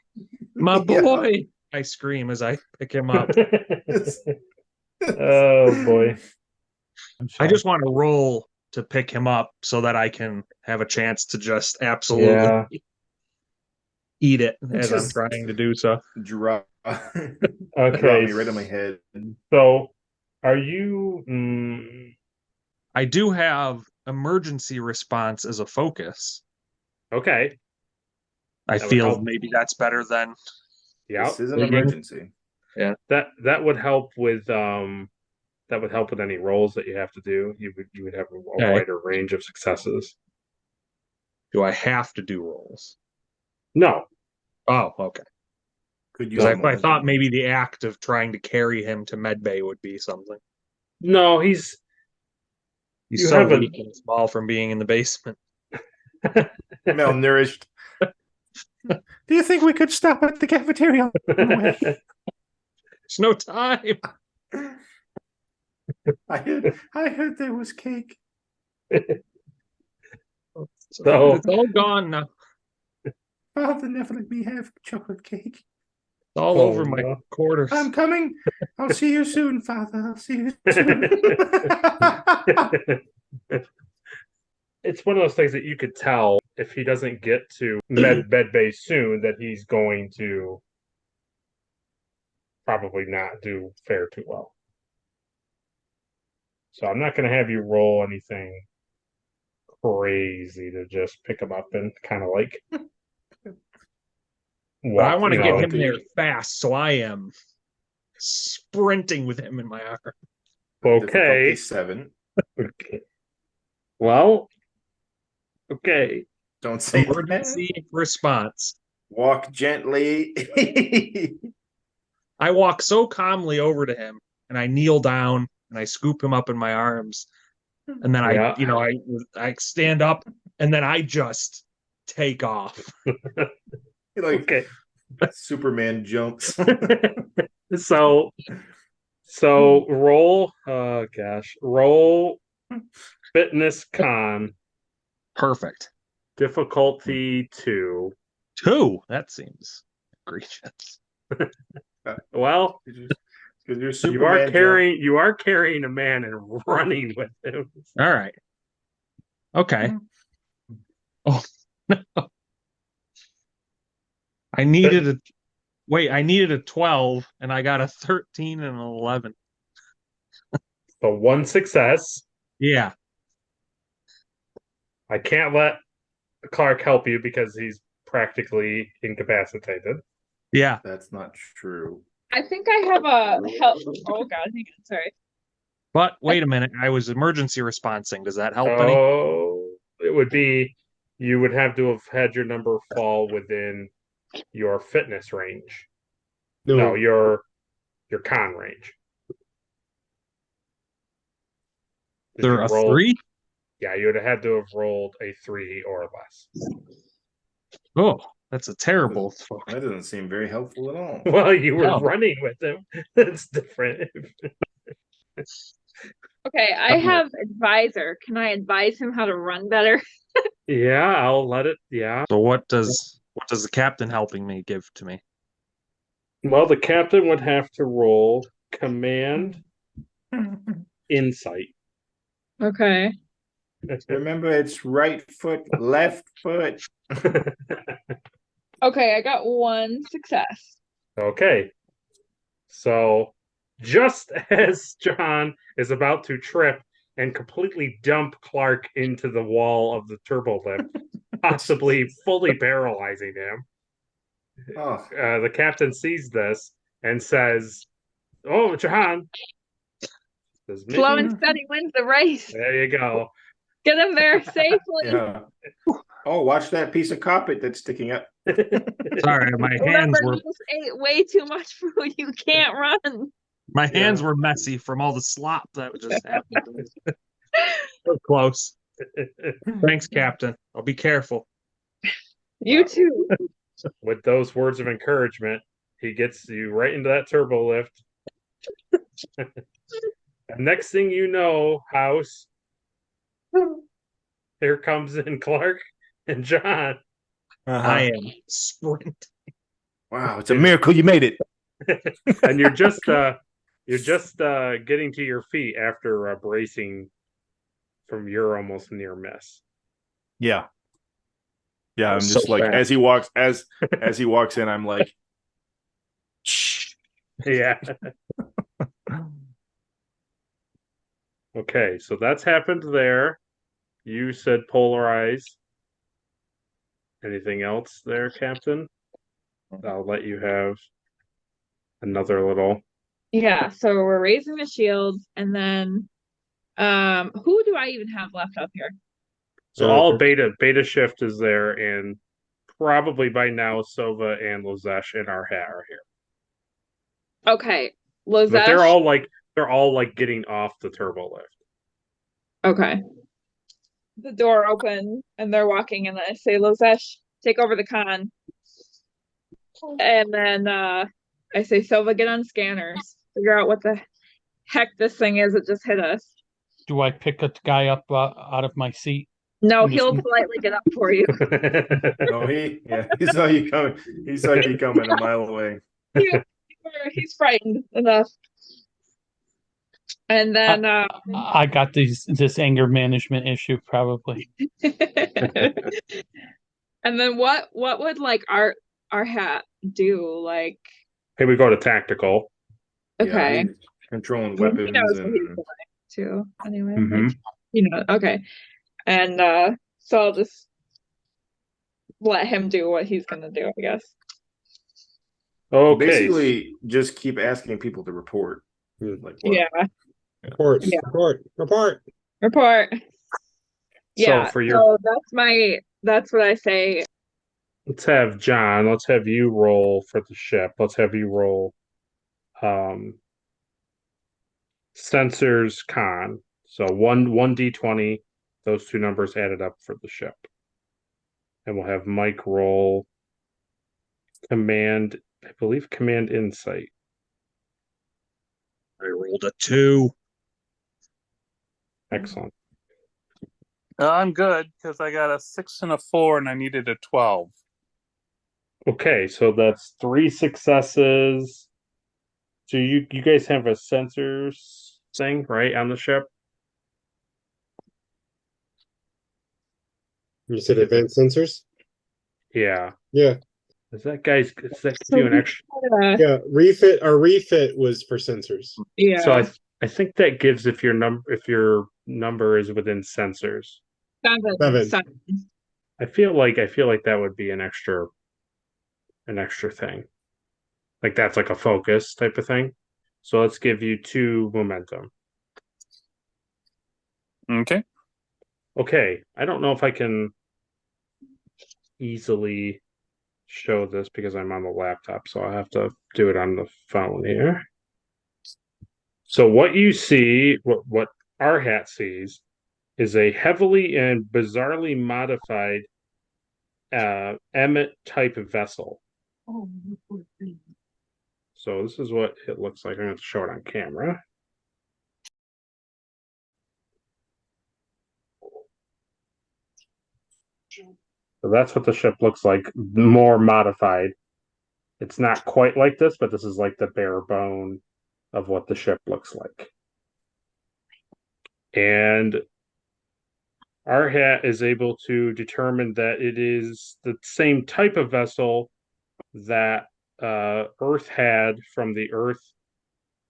My boy! I scream as I pick him up. Oh boy. I just want to roll to pick him up so that I can have a chance to just absolutely eat it as I'm trying to do so. Drop. Okay. Drop me right on my head. So, are you? I do have emergency response as a focus. Okay. I feel maybe that's better than. Yeah. This is an emergency. Yeah. That would help with any rolls that you have to do. You would have a wider range of successes. Do I have to do rolls? No. Oh, okay. Because I thought maybe the act of trying to carry him to medbay would be something. No, he's so weak and small from being in the basement. Malnourished. Do you think we could stop at the cafeteria? There's no time. I heard there was cake. So it's all gone now. Father never let me have chocolate cake. It's all over my quarters. I'm coming. I'll see you soon, Father. I'll see you soon. It's one of those things that you could tell if he doesn't get to med bay soon that he's going to probably not do fare too well. So I'm not going to have you roll anything crazy to just pick him up and kind of like walk. But I want to get him there fast, so I am sprinting with him in my arm. Okay. 7. Okay. Well, okay. Don't say emergency response. Walk gently. I walk so calmly over to him and I kneel down and I scoop him up in my arms. And then I stand up and then I just take off. Okay. Superman jumps. So roll roll fitness con. Perfect. Difficulty 2. 2? That seems egregious. Well, you are carrying a man and running with him. All right. Okay. Oh no. I needed a 12 and I got a 13 and an 11. So 1 success. Yeah. I can't let Clark help you because he's practically incapacitated. Yeah. That's not true. I think I have a help. Oh God, hang on, sorry. But wait a minute, I was emergency responsing. Does that help any? Oh, it would be you would have to have had your number fall within your fitness range. No, your con range. There a 3? Yeah, you would have had to have rolled a 3 or less. Oh, that's a terrible. That doesn't seem very helpful at all. Well, you were running with him. That's different. Okay, I have advisor. Can I advise him how to run better? Yeah, I'll let it. Yeah. So what does the captain helping me give to me? Well, the captain would have to roll command insight. Okay. Remember, it's right foot, left foot. Okay, I got 1 success. Okay. So just as John is about to trip and completely dump Clark into the wall of the turbo lift, possibly fully paralyzing him. Oh. The captain sees this and says, "Oh, Jahan." Slow and steady wins the race. There you go. Get him there safely. Yeah. Oh, watch that piece of carpet that's sticking up. Sorry, my hands Remember, were you just ate way too much food. You can't run. my hands were messy from all the slop that just happened. So close. Thanks, Captain. I'll be careful. You too. With those words of encouragement, he gets you right into that turbo lift. And next thing you know, House, here comes in Clark and John. I am sprinting. Wow, it's a miracle you made it. And you're just getting to your feet after bracing from your almost near miss. Yeah. Yeah, I'm So just like fast. as he walks in, I'm like, shh. Yeah. Okay, so that's happened there. You said polarize. Anything else there, Captain? I'll let you have another little. Yeah, so we're raising the shields, and then who do I even have left up here? So all beta shift is there, and probably by now Sova and Lazesh and our hat are here. Okay, Lazesh. But they're all like getting off the turbo lift. Okay. The door opens and they're walking, and I say, Lazesh, take over the con. And then I say, Sova, get on scanners. Figure out what the heck this thing is that just hit us. Do I pick a guy up out of my seat? No, And just- he'll politely get up for you. No, he saw you coming. He saw you coming a mile away. He's frightened enough. And then I got this anger management issue probably. and then what would like our hat do? Like, Hey, we go to tactical. okay. Yeah, controlling He weapons knows what he's and doing too. Anyway, Mhm. okay. And so I'll just let him do what he's gonna do, I guess. Okay. basically just keep asking people to report. Like what? Yeah. Report. Yeah. Report. Yeah. for your So that's what I say. let's have John, let's have you roll for the ship. Let's have you roll sensors con. So one D20, those two numbers added up for the ship. And we'll have Mike roll command, I believe command insight. I rolled a 2. Excellent. I'm good because I got a 6 and a 4, and I needed a 12. Okay, so that's 3 successes. So you guys have a sensors thing, right, on the ship? You said advanced sensors? Yeah. Yeah. Is that give you an extra? Yeah. Refit. Our refit was for sensors. Yeah. So I think that gives if your number is within sensors. 7. I feel like that would be an extra thing. Like that's like a focus type of thing. So let's give you 2 momentum. Okay. Okay, I don't know if I can easily show this because I'm on the laptop, so I'll have to do it on the phone here. So what you see, what our hat sees, is a heavily and bizarrely modified Emmet type of vessel. So this is what it looks like. I'm going to show it on camera. So that's what the ship looks like, more modified. It's not quite like this, but this is like the bare bone of what the ship looks like. And our hat is able to determine that it is the same type of vessel that Earth had from the Earth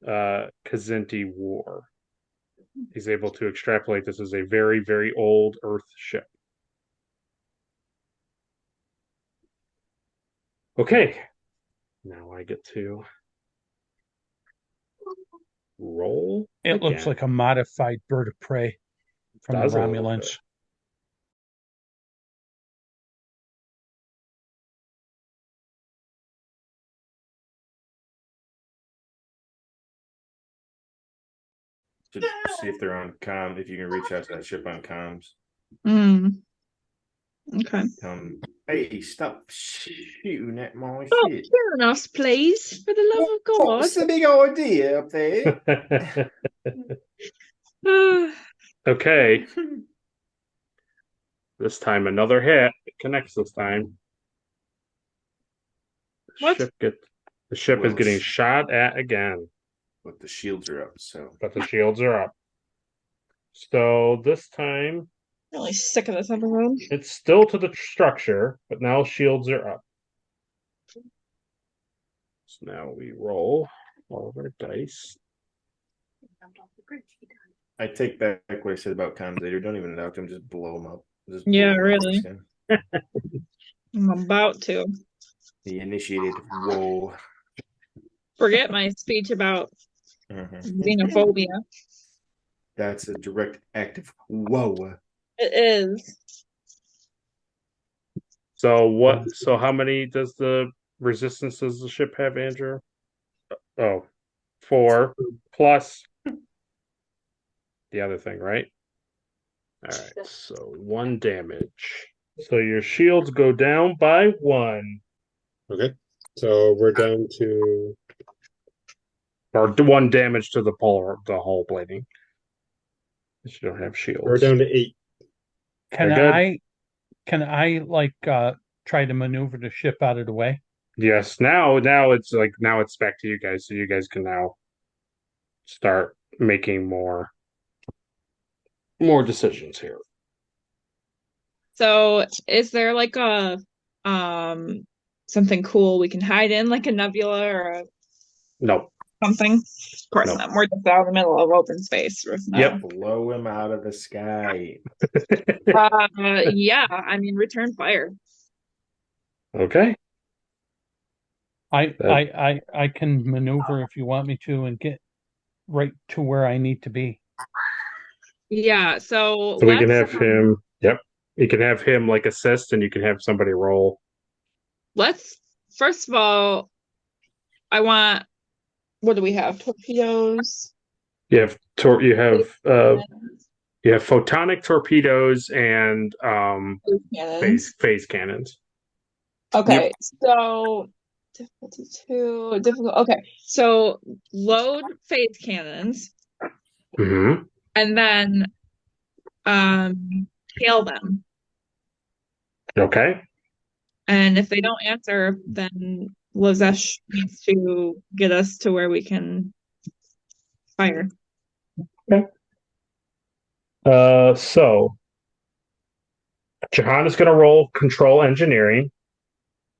Kazinti War. He's able to extrapolate this as a very, very old Earth ship. Okay. Now I get to roll. It looks like a modified bird of prey from the Romulans. To see if they're on comm, if you can reach out to that ship on comms. Okay. Hey, stop shooting at my Stop shit. killing us, please, for the love of God. What's the big idea up there? Okay. This time another hit. It connects this time. What? The ship is getting shot at again. But the shields are up, so. But the shields are up. So this time. I'm really sick of this episode. It's still to the structure, but now shields are up. So now we roll all of our dice. I take back what I said about comms later. Don't even knock them, just blow them up. Yeah, really. I'm about to. The initiated war. Forget my speech about xenophobia. That's a direct act of woe. It is. So what? So how many does the resistance does the ship have, Andrew? Oh, 4 plus the other thing, right? All right. So 1 damage. So your shields go down by 1. Okay. So we're down to, or 1 damage to the hull plating. You don't have shields. we're down to 8. Can I like try to maneuver the ship out of the way? Yes. Now it's back to you guys, so you guys can now start making more decisions here. So is there like a something cool we can hide in, like a nebula or No. something? Of course not. We're just out in the middle of open space. Yep. Blow him out of the sky. Yeah, I mean, return fire. Okay. I can maneuver if you want me to and get right to where I need to be. Yeah, so we can have him. Yep. You can have him like assist, and you can have somebody roll. Let's first of all, I want. What do we have? Torpedoes. You have photonic torpedoes and phase cannons. Okay, so difficulty 2, difficult. Okay, so load phase cannons, and then hail them. Okay. And if they don't answer, then Lazesh needs to get us to where we can fire. Okay. So Jahan is going to roll control engineering,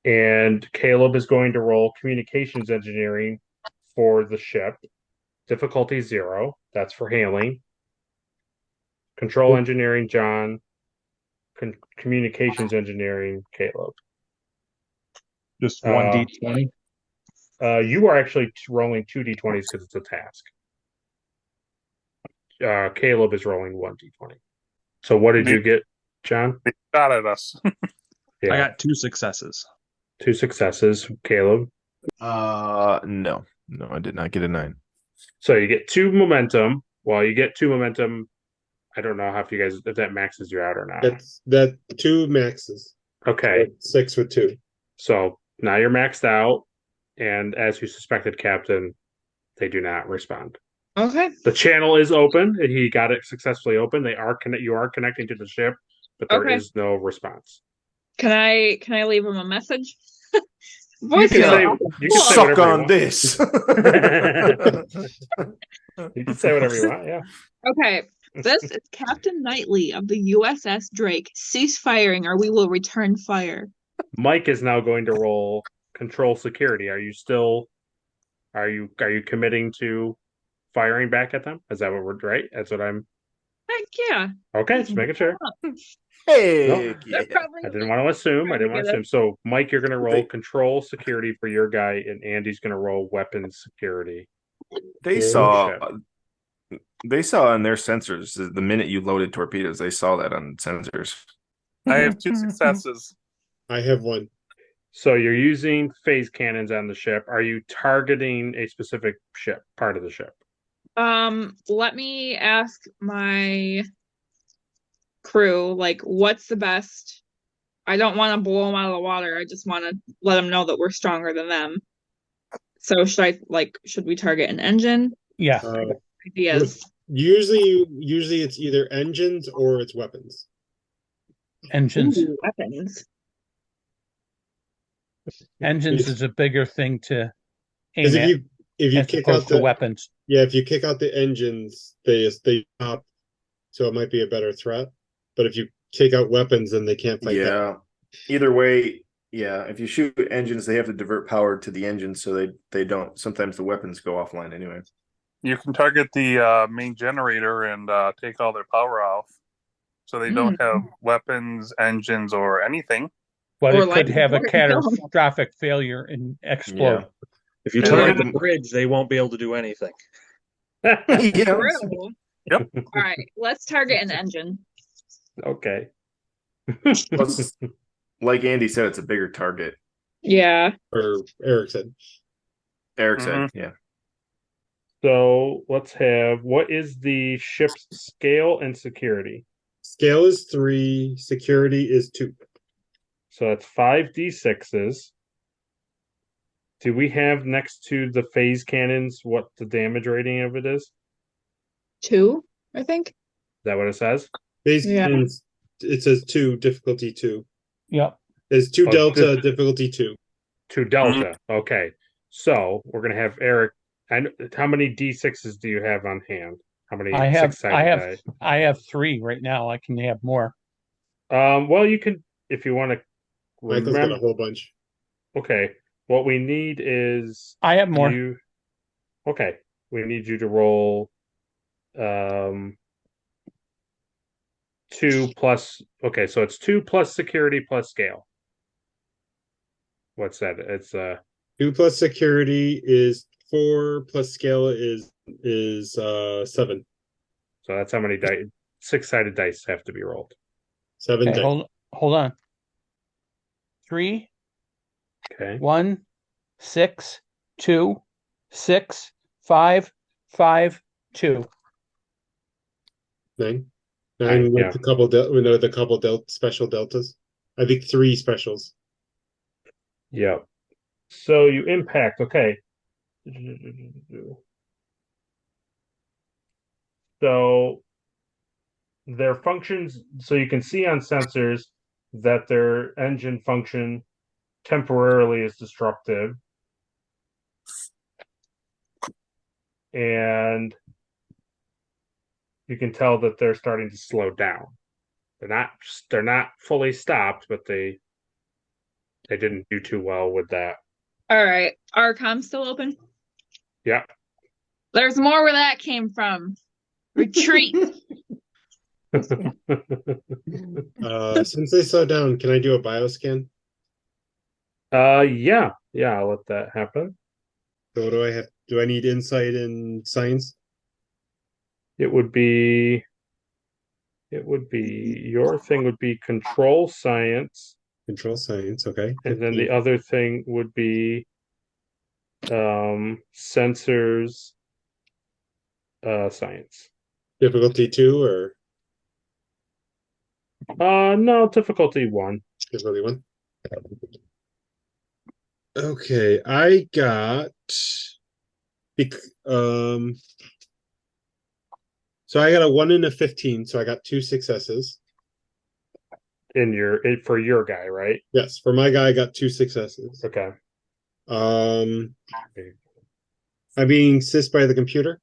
and Caleb is going to roll communications engineering for the ship. Difficulty 0. That's for hailing. Control engineering, John. Communications engineering, Caleb. Just 1d20. You are actually rolling 2d20s because it's a task. Caleb is rolling 1d20. So what did you get, John? They shot at us. Yeah. I got 2 successes. 2 successes, Caleb. No, I did not get a 9. So you get 2 momentum. Well, you get 2 momentum. I don't know if that maxes you out or not. That 2 maxes. Okay. 6 with 2. So now you're maxed out, and as you suspected, Captain, they do not respond. Okay. The channel is open. He got it successfully open. You are connecting to the ship, but there is no response. Can I leave him a message? You can suck on this. You can say whatever you want, yeah. Okay. This is Captain Knightley of the USS Drake. Cease firing or we will return fire. Mike is now going to roll control security. Are you committing to firing back at them? Is that what we're right? That's what I'm Heck yeah. Okay, just making sure. Hey, They're probably I didn't want to assume. trying to get us. So, Mike, you're going to roll control security for your guy, and Andy's going to roll weapons security. They saw on their sensors the minute you loaded torpedoes. They saw that on sensors. I have 2 successes. I have 1. So you're using phase cannons on the ship. Are you targeting a specific ship, part of the ship? Let me ask my crew, like, what's the best? I don't want to blow them out of the water. I just want to let them know that we're stronger than them. So should we target an engine? Yeah. Ideas. Usually it's either engines or it's weapons. Engines. Ooh, weapons. Engines is a bigger thing to aim Because at. if you as kick out opposed to the weapons. Yeah, if you kick out the engines, they stop, so it might be a better threat. But if you take out weapons, then they can't fight back. Yeah. Either way, yeah. If you shoot engines, they have to divert power to the engines, so they don't. Sometimes the weapons go offline anyway. You can target the main generator and take all their power off, so they don't have weapons, engines, or anything. But it could have a catastrophic failure and explode. Yeah. If you target the bridge, they won't be able to do anything. True. Yep. All right, let's target an engine. Okay. Plus, like Andy said, it's a bigger target. Yeah. Or Eric said. Eric said, yeah. So let's have, what is the ship's scale and security? Scale is 3, security is 2. So that's 5d6s. Do we have next to the phase cannons what the damage rating of it is? 2, I think. Is that what it says? Phase cannons, it says 2, difficulty 2. Yep. It's 2 delta, difficulty 2. 2 delta. Okay. So we're gonna have Eric. And how many d6s do you have on hand? How many? I have 3 right now. I can have more. Well, you can if you want to. Michael's got a whole bunch. Okay. What we need is I have more. Okay. We need you to roll 2 plus. Okay, so it's 2 plus security plus scale. What's that? It's 2 plus security is 4 plus scale is 7. So that's how many dice. 6-sided dice have to be rolled. 7 dice. Hold on. 3. Okay. 1, 6, 2, 6, 5, 5, 2. 9 with a couple special deltas. I think 3 specials. Yeah. So you impact. Okay. So their functions. So you can see on sensors that their engine function temporarily is disruptive, and you can tell that they're starting to slow down. They're not fully stopped, but they didn't do too well with that. All right. Are comms still open? Yeah. There's more where that came from. Retreat. Since they slowed down, can I do a bioscan? Yeah, I'll let that happen. So what do I have? Do I need insight in science? It would be your thing would be control science. Control science, okay. And then the other thing would be sensors science. Difficulty 2 or no, difficulty 1. difficulty 1. Okay, I got so I got a 1 and a 15, so I got 2 successes. For your guy, right? Yes, for my guy I got 2 successes. Okay. I'm being assisted by the computer.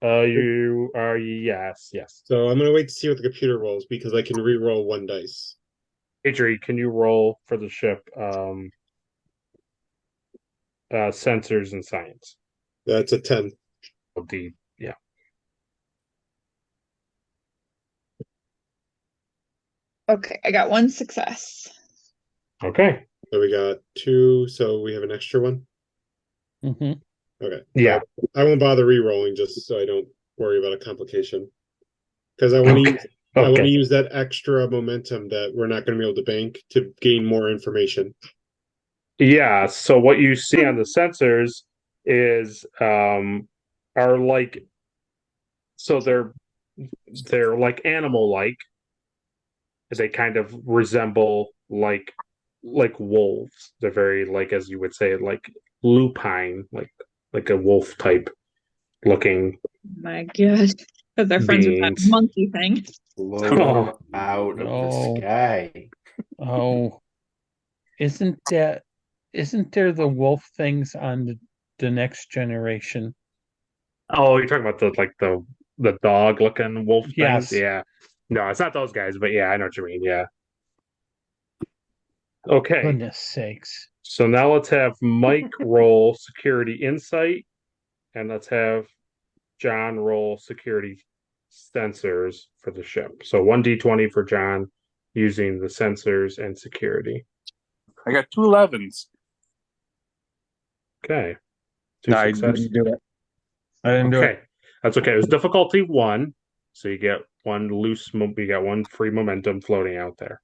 You are yes. So I'm gonna wait to see what the computer rolls because I can re-roll 1 dice. Adri, can you roll for the ship sensors and science? That's a 10. D, yeah. Okay, I got one success. Okay. So we got 2, so we have an extra one. Mm-hmm. Okay. Yeah. I won't bother re-rolling just so I don't worry about a complication. Because I want to use I want to use that extra momentum that we're not going to be able to bank to gain more information. Yeah. So what you see on the sensors is are like, so they're like animal like. They kind of resemble like wolves. They're very, like, as you would say, like lupine, like a wolf type looking. My God, because they're friends with that Beings. monkey thing. Blow out of the sky. Oh, isn't there the wolf things on the next generation? Oh, you're talking about the dog looking wolf Yes. things? Yeah. No, it's not those guys, but yeah, I know what you mean. Yeah. Okay. Goodness sakes. So now let's have Mike roll security insight, and let's have John roll security sensors for the ship. So 1d20 for John using the sensors and security. I got 2 11s. Okay. I didn't do it. I didn't do it. That's okay. It was difficulty 1, so you get you got 1 free momentum floating out there.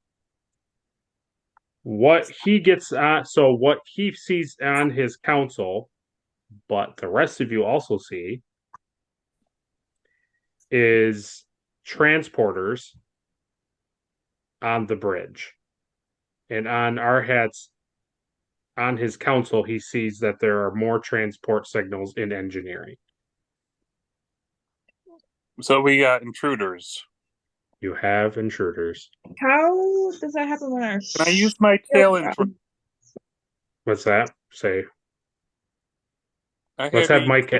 What he gets so what he sees on his council, but the rest of you also see, is transporters on the bridge. And on Arhat's, on his council, he sees that there are more transport signals in engineering. So we got intruders. You have intruders. How does that happen when our Can I use my tail intruder? What's that? Say. I Let's have Mike.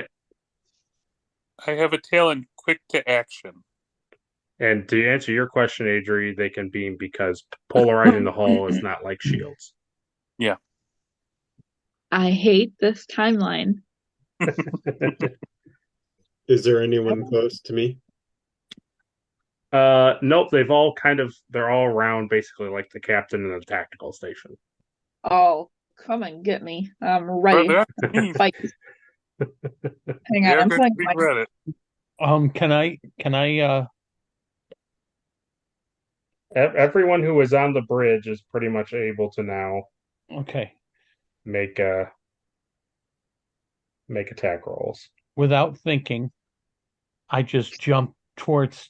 I have a tail and quick to action. And to answer your question, Adri, they can beam because polarizing the hull is not like shields. Yeah. I hate this timeline. Is there anyone close to me? Nope, they're all around basically like the captain and the tactical station. Oh, come and get me. I'm ready. Fight. Hang on, I'm playing regret it. Can I everyone who is on the bridge is pretty much able to now make attack rolls. Without thinking, I just jump towards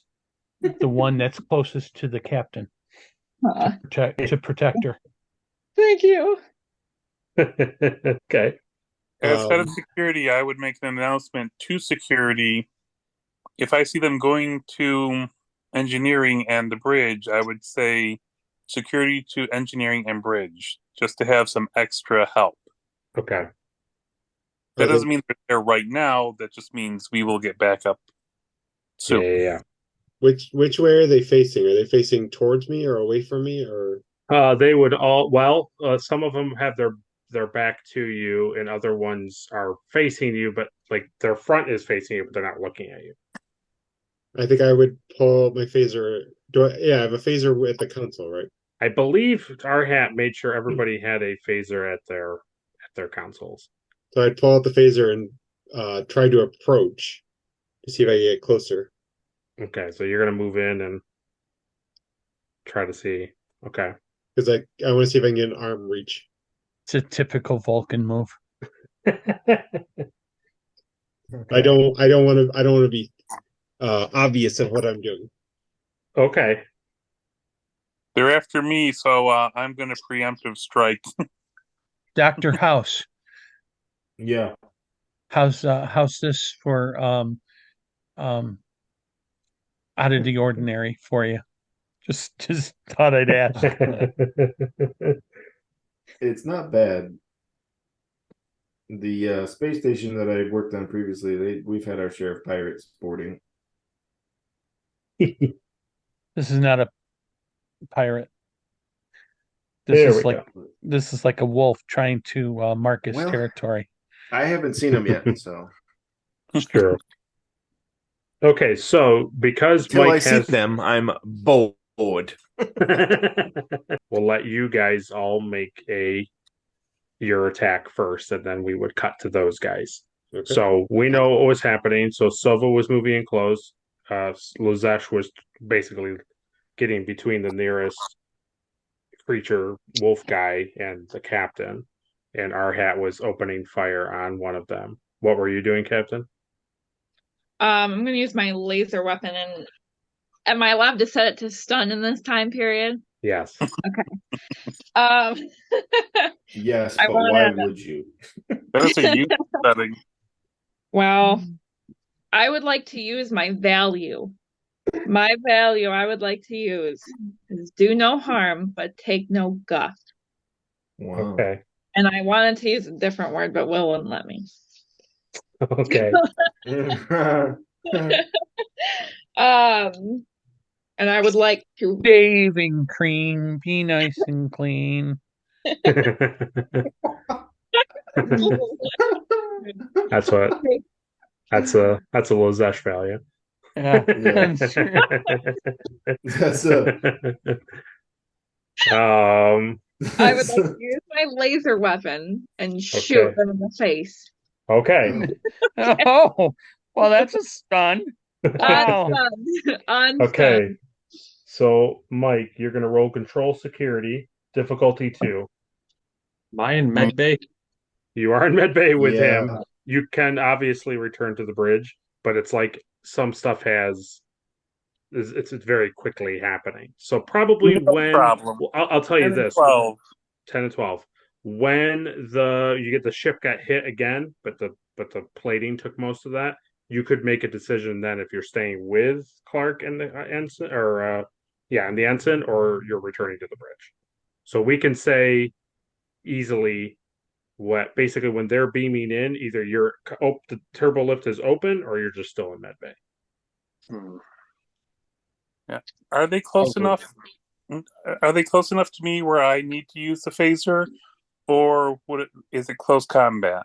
the one that's closest to the captain to protect her. Thank you. Okay. As head of security, I would make an announcement to security. If I see them going to engineering and the bridge, I would say security to engineering and bridge, just to have some extra help. Okay. That doesn't mean they're there right now. That just means we will get back up soon. Yeah. Which way are they facing? Are they facing towards me or away from me, or? They would all. Some of them have their back to you, and other ones are facing you, but like their front is facing you, but they're not looking at you. I think I would pull my phaser. Yeah, I have a phaser at the console, right? I believe Arhat made sure everybody had a phaser at their consoles. So I'd pull out the phaser and try to approach to see if I can get closer. Okay, so you're gonna move in and try to see. Okay. Because I want to see if I can get an arm reach. It's a typical Vulcan move. Okay. I don't want to be obvious of what I'm doing. Okay. They're after me, so I'm going to preemptive strike. Dr. House. Yeah. How's this for out of the ordinary for you? Just thought I'd ask. It's not bad. The space station that I worked on previously, we've had our share of pirates boarding. This is not a pirate. This is like a wolf trying to mark his territory. I haven't seen him yet, so sure. Okay, so because Till Mike I see them, I'm bold Lord. We'll let you guys all make your attack first, and then we would cut to those guys. Okay. So we know what was happening. So Silva was moving in close. Lozesh was basically getting between the nearest creature wolf guy and the captain, and Arhat was opening fire on one of them. What were you doing, Captain? I'm going to use my laser weapon, and am I allowed to set it to stun in this time period? Yes. Okay. Yes, but why would you? That's a you setting. Well, I would like to use my value. My value I would like to use is do no harm, but take no guff. Wow. Okay. And I wanted to use a different word, but Will wouldn't let me. Okay. And I would like to shaving cream, be nice and clean. That's a Lozesh value. Yeah. That's a I would like to use my laser weapon and shoot them in the face. Okay. Oh, well, that's a stun. Wow. Okay. So, Mike, you're going to roll control security, difficulty 2. Am I in medbay? You are in medbay with him. You can obviously return to the bridge, but it's like some stuff it's very quickly happening. So probably I'll tell you this: 10 and 12. When you get the ship got hit again, but the plating took most of that, you could make a decision then if you're staying with Clark and the ensign, or and the ensign, or you're returning to the bridge. So we can say easily what basically when they're beaming in, either the turbo lift is open or you're just still in medbay. Yeah. Are they close enough? Are they close enough to me where I need to use the phaser, or is it close combat?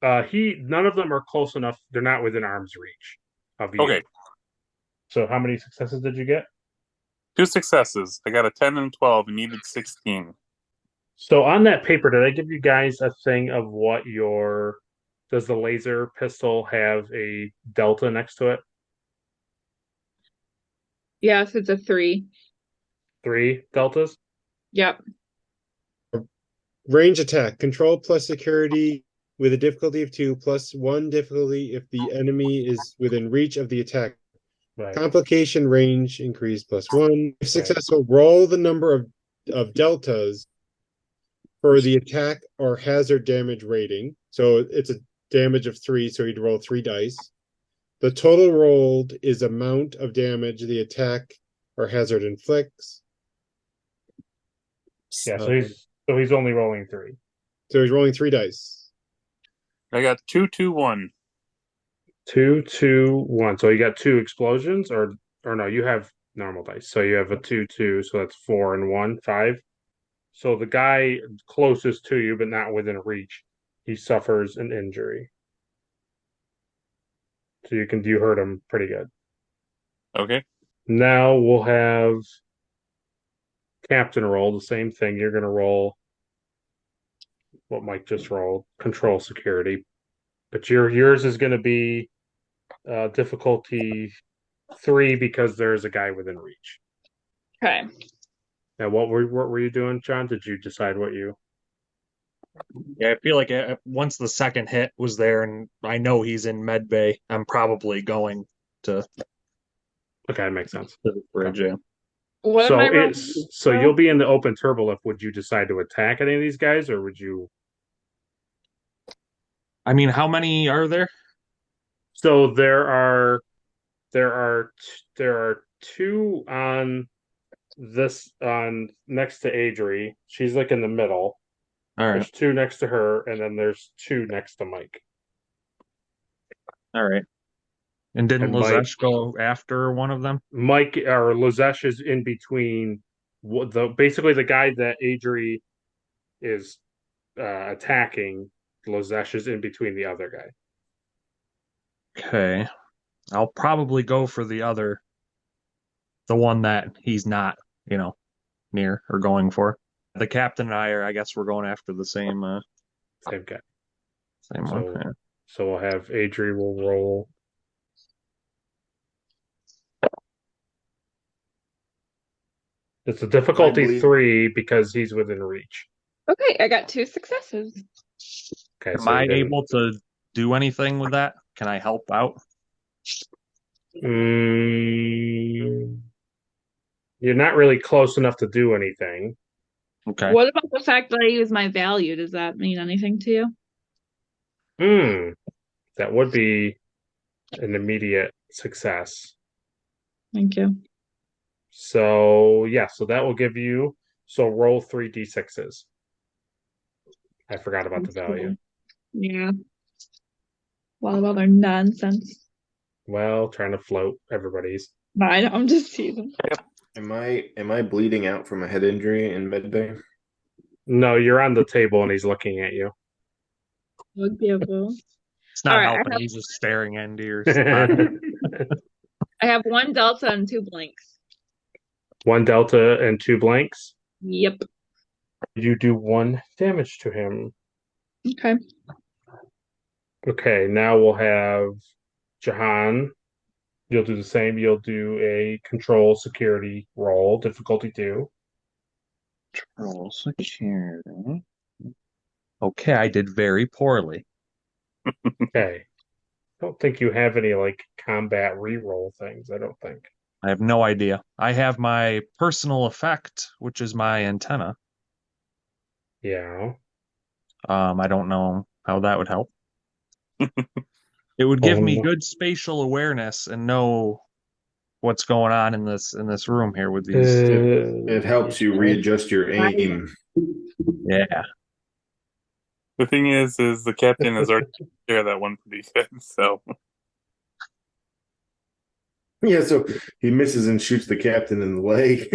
None of them are close enough. They're not within arm's reach of you. Okay. So how many successes did you get? 2 successes. I got a 10 and 12 and needed 16. So on that paper, did I give you guys a thing of does the laser pistol have a delta next to it? Yes, it's a 3. 3 deltas? Yep. Range attack. Control plus security with a difficulty of 2 plus 1 difficulty if the enemy is within reach of the attack. Right. Complication range increase plus 1. If successful, roll the number of deltas for the attack or hazard damage rating. So it's a damage of 3, so you'd roll 3 dice. The total rolled is amount of damage the attack or hazard inflicts. Yeah, so he's only rolling 3. So he's rolling 3 dice. I got 2, 2, 1. 2, 2, 1. So you got 2 explosions, or no? You have normal dice. So you have a 2, 2. So that's 4 and 1, 5. So the guy closest to you, but not within reach, he suffers an injury. So you hurt him pretty good. Okay. Now we'll have Captain roll the same thing. You're going to roll what Mike just rolled, control security. But yours is going to be difficulty 3 because there's a guy within reach. Okay. Now, what were you doing, John? Did you decide what you? Yeah, I feel like once the second hit was there, and I know he's in medbay, I'm probably going to. Okay, that makes sense. To the bridge, yeah. So you'll be in the open turbo lift. Would you decide to attack any of these guys, or would you? I mean, how many are there? So there are 2 on next to Adri. She's like in the middle. All right. There's 2 next to her, and then there's 2 next to Mike. All right. And didn't Lozesh go after one of them? Mike or Lozesh is in between. Basically the guy that Adri is attacking. Lozesh is in between the other guy. Okay. I'll probably go for the other the one that he's not, near or going for. The captain and I are, I guess, we're going after the same Same guy. Same So, one. Yeah. So we'll have Adri will roll. It's a difficulty 3 because he's within reach. Okay, I got 2 successes. Okay, Am I able to do anything with that? Can I help out? You're not really close enough to do anything. Okay. What about the fact that I use my value? Does that mean anything to you? That would be an immediate success. Thank you. So so that will give you. So roll 3d6s. I forgot about the value. Yeah. A lot of other nonsense. Well, trying to float everybody's. No, I'm just teasing. Am I bleeding out from a head injury in medbay? No, you're on the table and he's looking at you. Look beautiful. It's not helping. He's just staring into your spot. I have 1 delta and 2 blanks. 1 delta and 2 blanks? Yep. You do 1 damage to him. Okay. Okay, now we'll have Jahan. You'll do the same. You'll do a control security roll, difficulty 2. Control security. Okay, I did very poorly. Okay. I don't think you have any combat reroll things, I don't think. I have no idea. I have my personal effect, which is my antenna. Yeah. I don't know how that would help. It would give me good spatial awareness and know what's going on in this room here with these. It helps you readjust your aim. Yeah. The thing is the captain has already there that one pretty good. So yeah, so he misses and shoots the captain in the leg.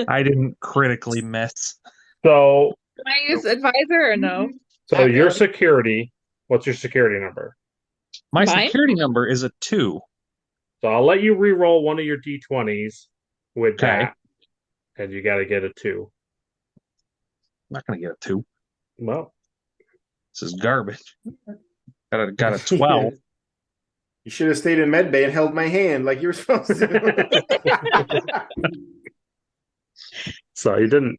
I didn't critically miss. So can I use advisor or no? So your security, what's your security number? My security number is a 2. So I'll let you re-roll one of your d20s with that. And you got to get a 2. I'm not going to get a 2. Well, this is garbage. Got a 12. You should have stayed in medbay and held my hand like you were supposed to. So you didn't.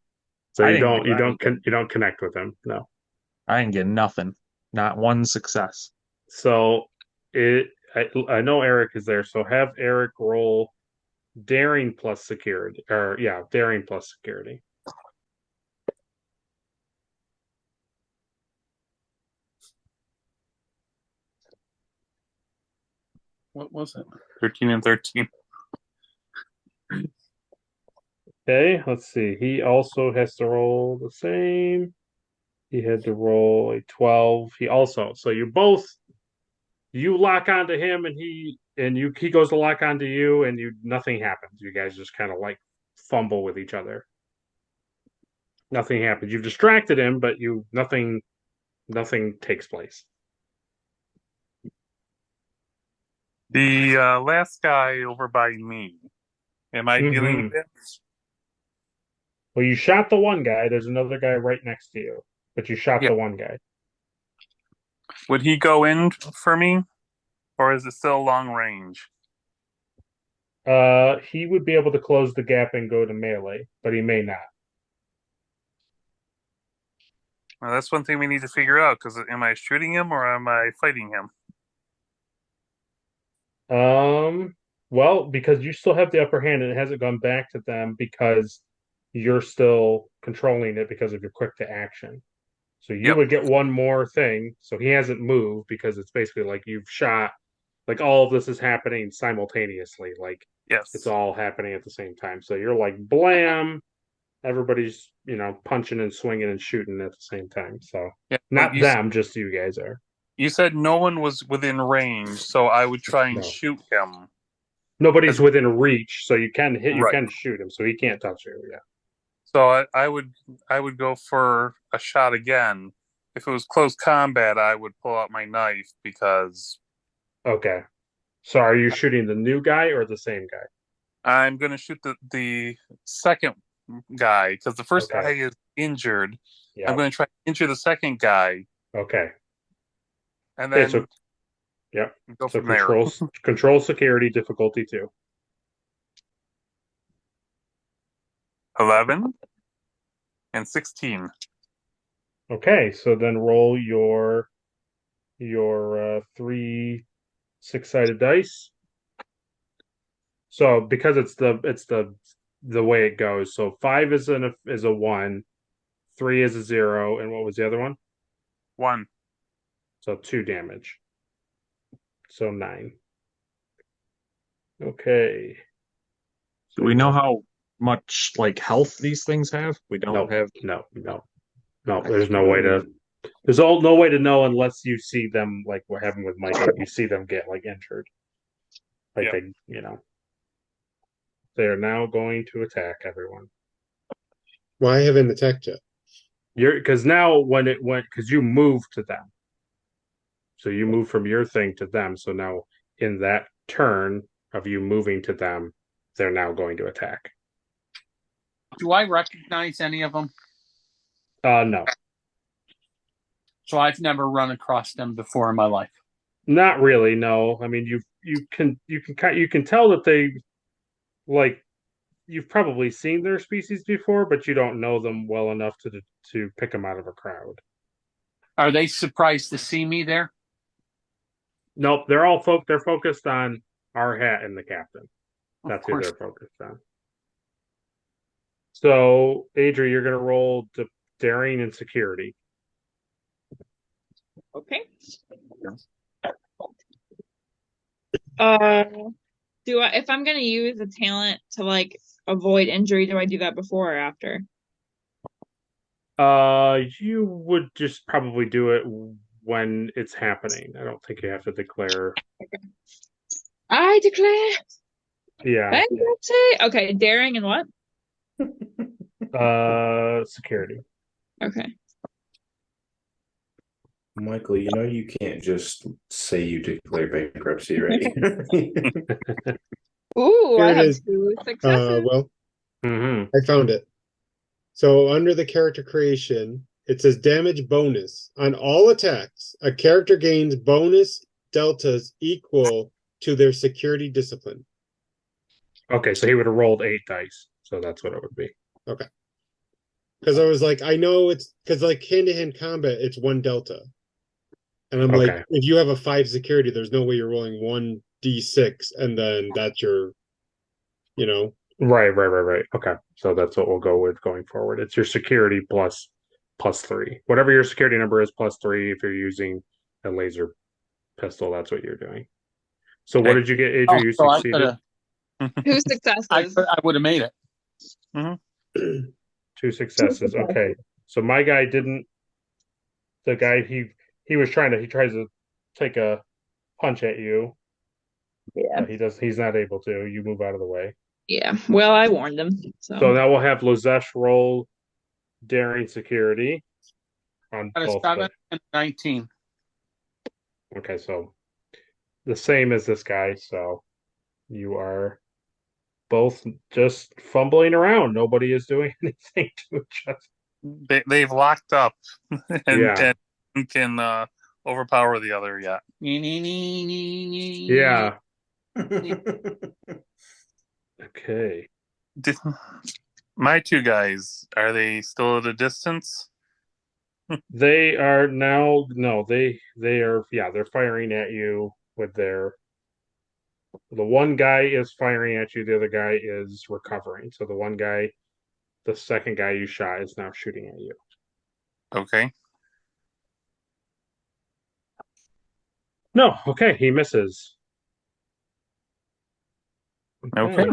So you don't connect with him. No, I didn't get nothing. Not 1 success. So I know Eric is there. So have Eric roll daring plus security, daring plus security. what was it? 13 and 13. Okay, let's see. He also has to roll the same. He had to roll a 12. So you lock onto him and he goes to lock onto you and nothing happens. You guys just kind of fumble with each other. Nothing happens. You've distracted him, but nothing takes place. The last guy over by me. Am I dealing with it? Well, you shot the one guy. There's another guy right next to you, but you shot the one guy. Would he go in for me, or is it still long range? He would be able to close the gap and go to melee, but he may not. Well, that's one thing we need to figure out. Because am I shooting him or am I fighting him? Well, because you still have the upper hand and it hasn't gone back to them because you're still controlling it because of your quick to action. So you would get one more thing. So he hasn't moved because it's basically like you've shot, all of this is happening simultaneously. It's all happening at the same time. So you're like, blam, everybody's, punching and swinging and shooting at the same time. So not them, just you guys are. You said no one was within range, so I would try and shoot him. Nobody's within reach, so you can hit. You can shoot him, so he can't touch you. Yeah. So I would go for a shot again. If it was close combat, I would pull out my knife because. Okay. So are you shooting the new guy or the same guy? I'm going to shoot the second guy because the first guy is injured. Yeah. I'm going to try to injure the second guy. Okay. And then go from control security difficulty 2. 11 and 16. Okay, so then roll your 3 6-sided dice. So because it's the way it goes. So 5 is a 1, 3 is a 0, and what was the other one? 1. So 2 damage. So 9. Okay. Do we know how much like health these things have? We don't have. No. There's no way to. There's no way to know unless you see them, like what happened with Michael. You see them get like injured, like they are now going to attack everyone. Why haven't attacked yet? Because now when it went, because you moved to them, so you move from your thing to them. So now in that turn of you moving to them, they're now going to attack. Do I recognize any of them? No. So I've never run across them before in my life. Not really. No. I mean, you can tell that they like you've probably seen their species before, but you don't know them well enough to pick them out of a crowd. Are they surprised to see me there? Nope. They're focused on our hat and the captain. That's who they're focused on. So, Adria, you're going to roll daring and security. Okay. If I'm gonna use a talent to like avoid injury, do I do that before or after? You would just probably do it when it's happening. I don't think you have to declare. Okay. I declare. Yeah. Okay, daring and what? Security. Okay. Michael, you can't just say you declare bankruptcy, right? Ooh, Here I it have is. 2 successes. I found it. So under the character creation, it says damage bonus. On all attacks, a character gains bonus deltas equal to their security discipline. Okay, so he would have rolled 8 dice. So that's what it would be. Okay. Because I was like, I know it's because like hand-to-hand combat, it's 1 delta. And I'm like, if you have a 5 security, there's no way you're rolling 1d6 and then that's your, Right. Okay. So that's what we'll go with going forward. It's your security plus 3. Whatever your security number is plus 3 if you're using a laser pistol, that's what you're doing. So what did you get, Adria? You succeeded? 2 successes. I would have made it. Mm-hmm. 2 successes. Okay. So my guy didn't. The guy he tries to take a punch at you. Yeah. He's not able to. You move out of the way. Yeah. Well, I warned them. So now we'll have Lozesh roll daring security on both. 7 and 19. Okay, so the same as this guy. So you are both just fumbling around. Nobody is doing anything to each other. They've locked up and can overpower the other. Yeah. Okay. My 2 guys, are they still at a distance? They are now. No, they are. Yeah, they're firing at you with their. The one guy is firing at you. The other guy is recovering. So the second guy you shot is now shooting at you. Okay. No. Okay, he misses. Okay.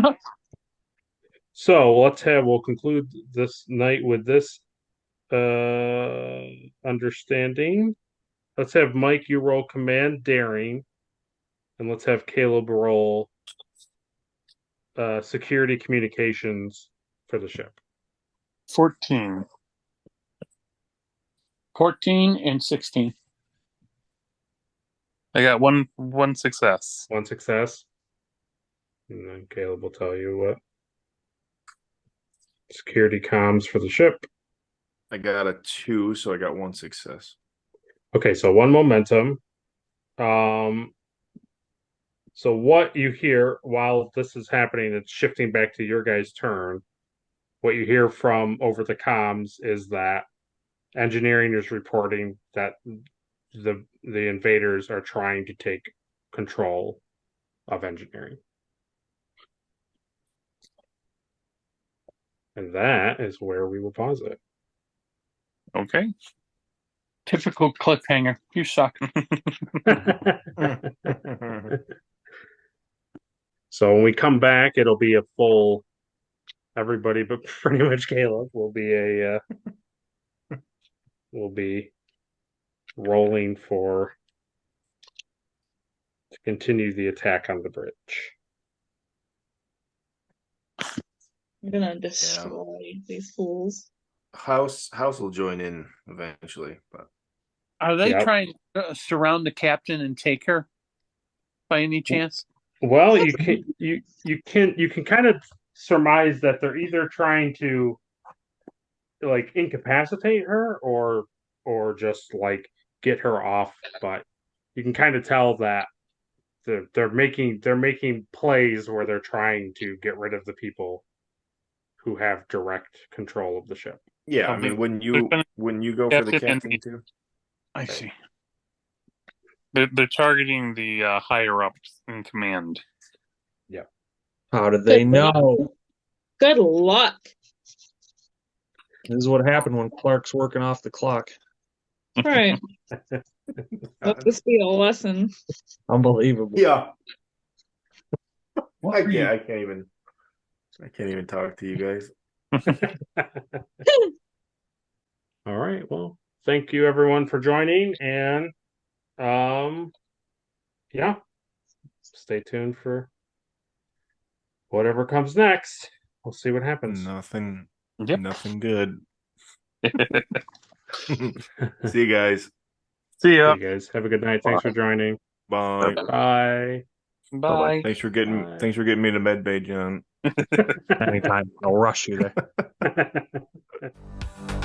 So we'll conclude this night with this understanding. Let's have Mike, you roll command daring, and let's have Caleb roll security communications for the ship. 14 and 16. I got one success. One success. And then Caleb will tell you what security comms for the ship. I got a 2, so I got 1 success. Okay, so 1 momentum. So what you hear while this is happening, it's shifting back to your guys' turn. What you hear from over the comms is that engineering is reporting that the invaders are trying to take control of engineering. And that is where we will pause it. Okay. Typical cliffhanger. You suck. So when we come back, it'll be a full everybody, but pretty much Caleb will be will be rolling to continue the attack on the bridge. I'm gonna destroy these fools. House will join in eventually, but Are they trying to surround the captain and take her by any chance? Well, you can kind of surmise that they're either trying to like incapacitate her or just like get her off, but you can kind of tell that they're making plays where they're trying to get rid of the people who have direct control of the ship. Yeah, I mean when you go for the captain too. I see. They're targeting the higher ups in command. Yeah. How did they know? Good luck. This is what happened when Clark's working off the clock. All right. Let this be a lesson. Unbelievable. Yeah. I can't even talk to you guys. All right. Well, thank you everyone for joining, and yeah, stay tuned for whatever comes next. We'll see what happens. Nothing good. See you guys. See ya. See you guys. Have a good night. Thanks for joining. Bye. Bye. Bye. Thanks for getting me to med bay, John. Anytime. I'll rush you there.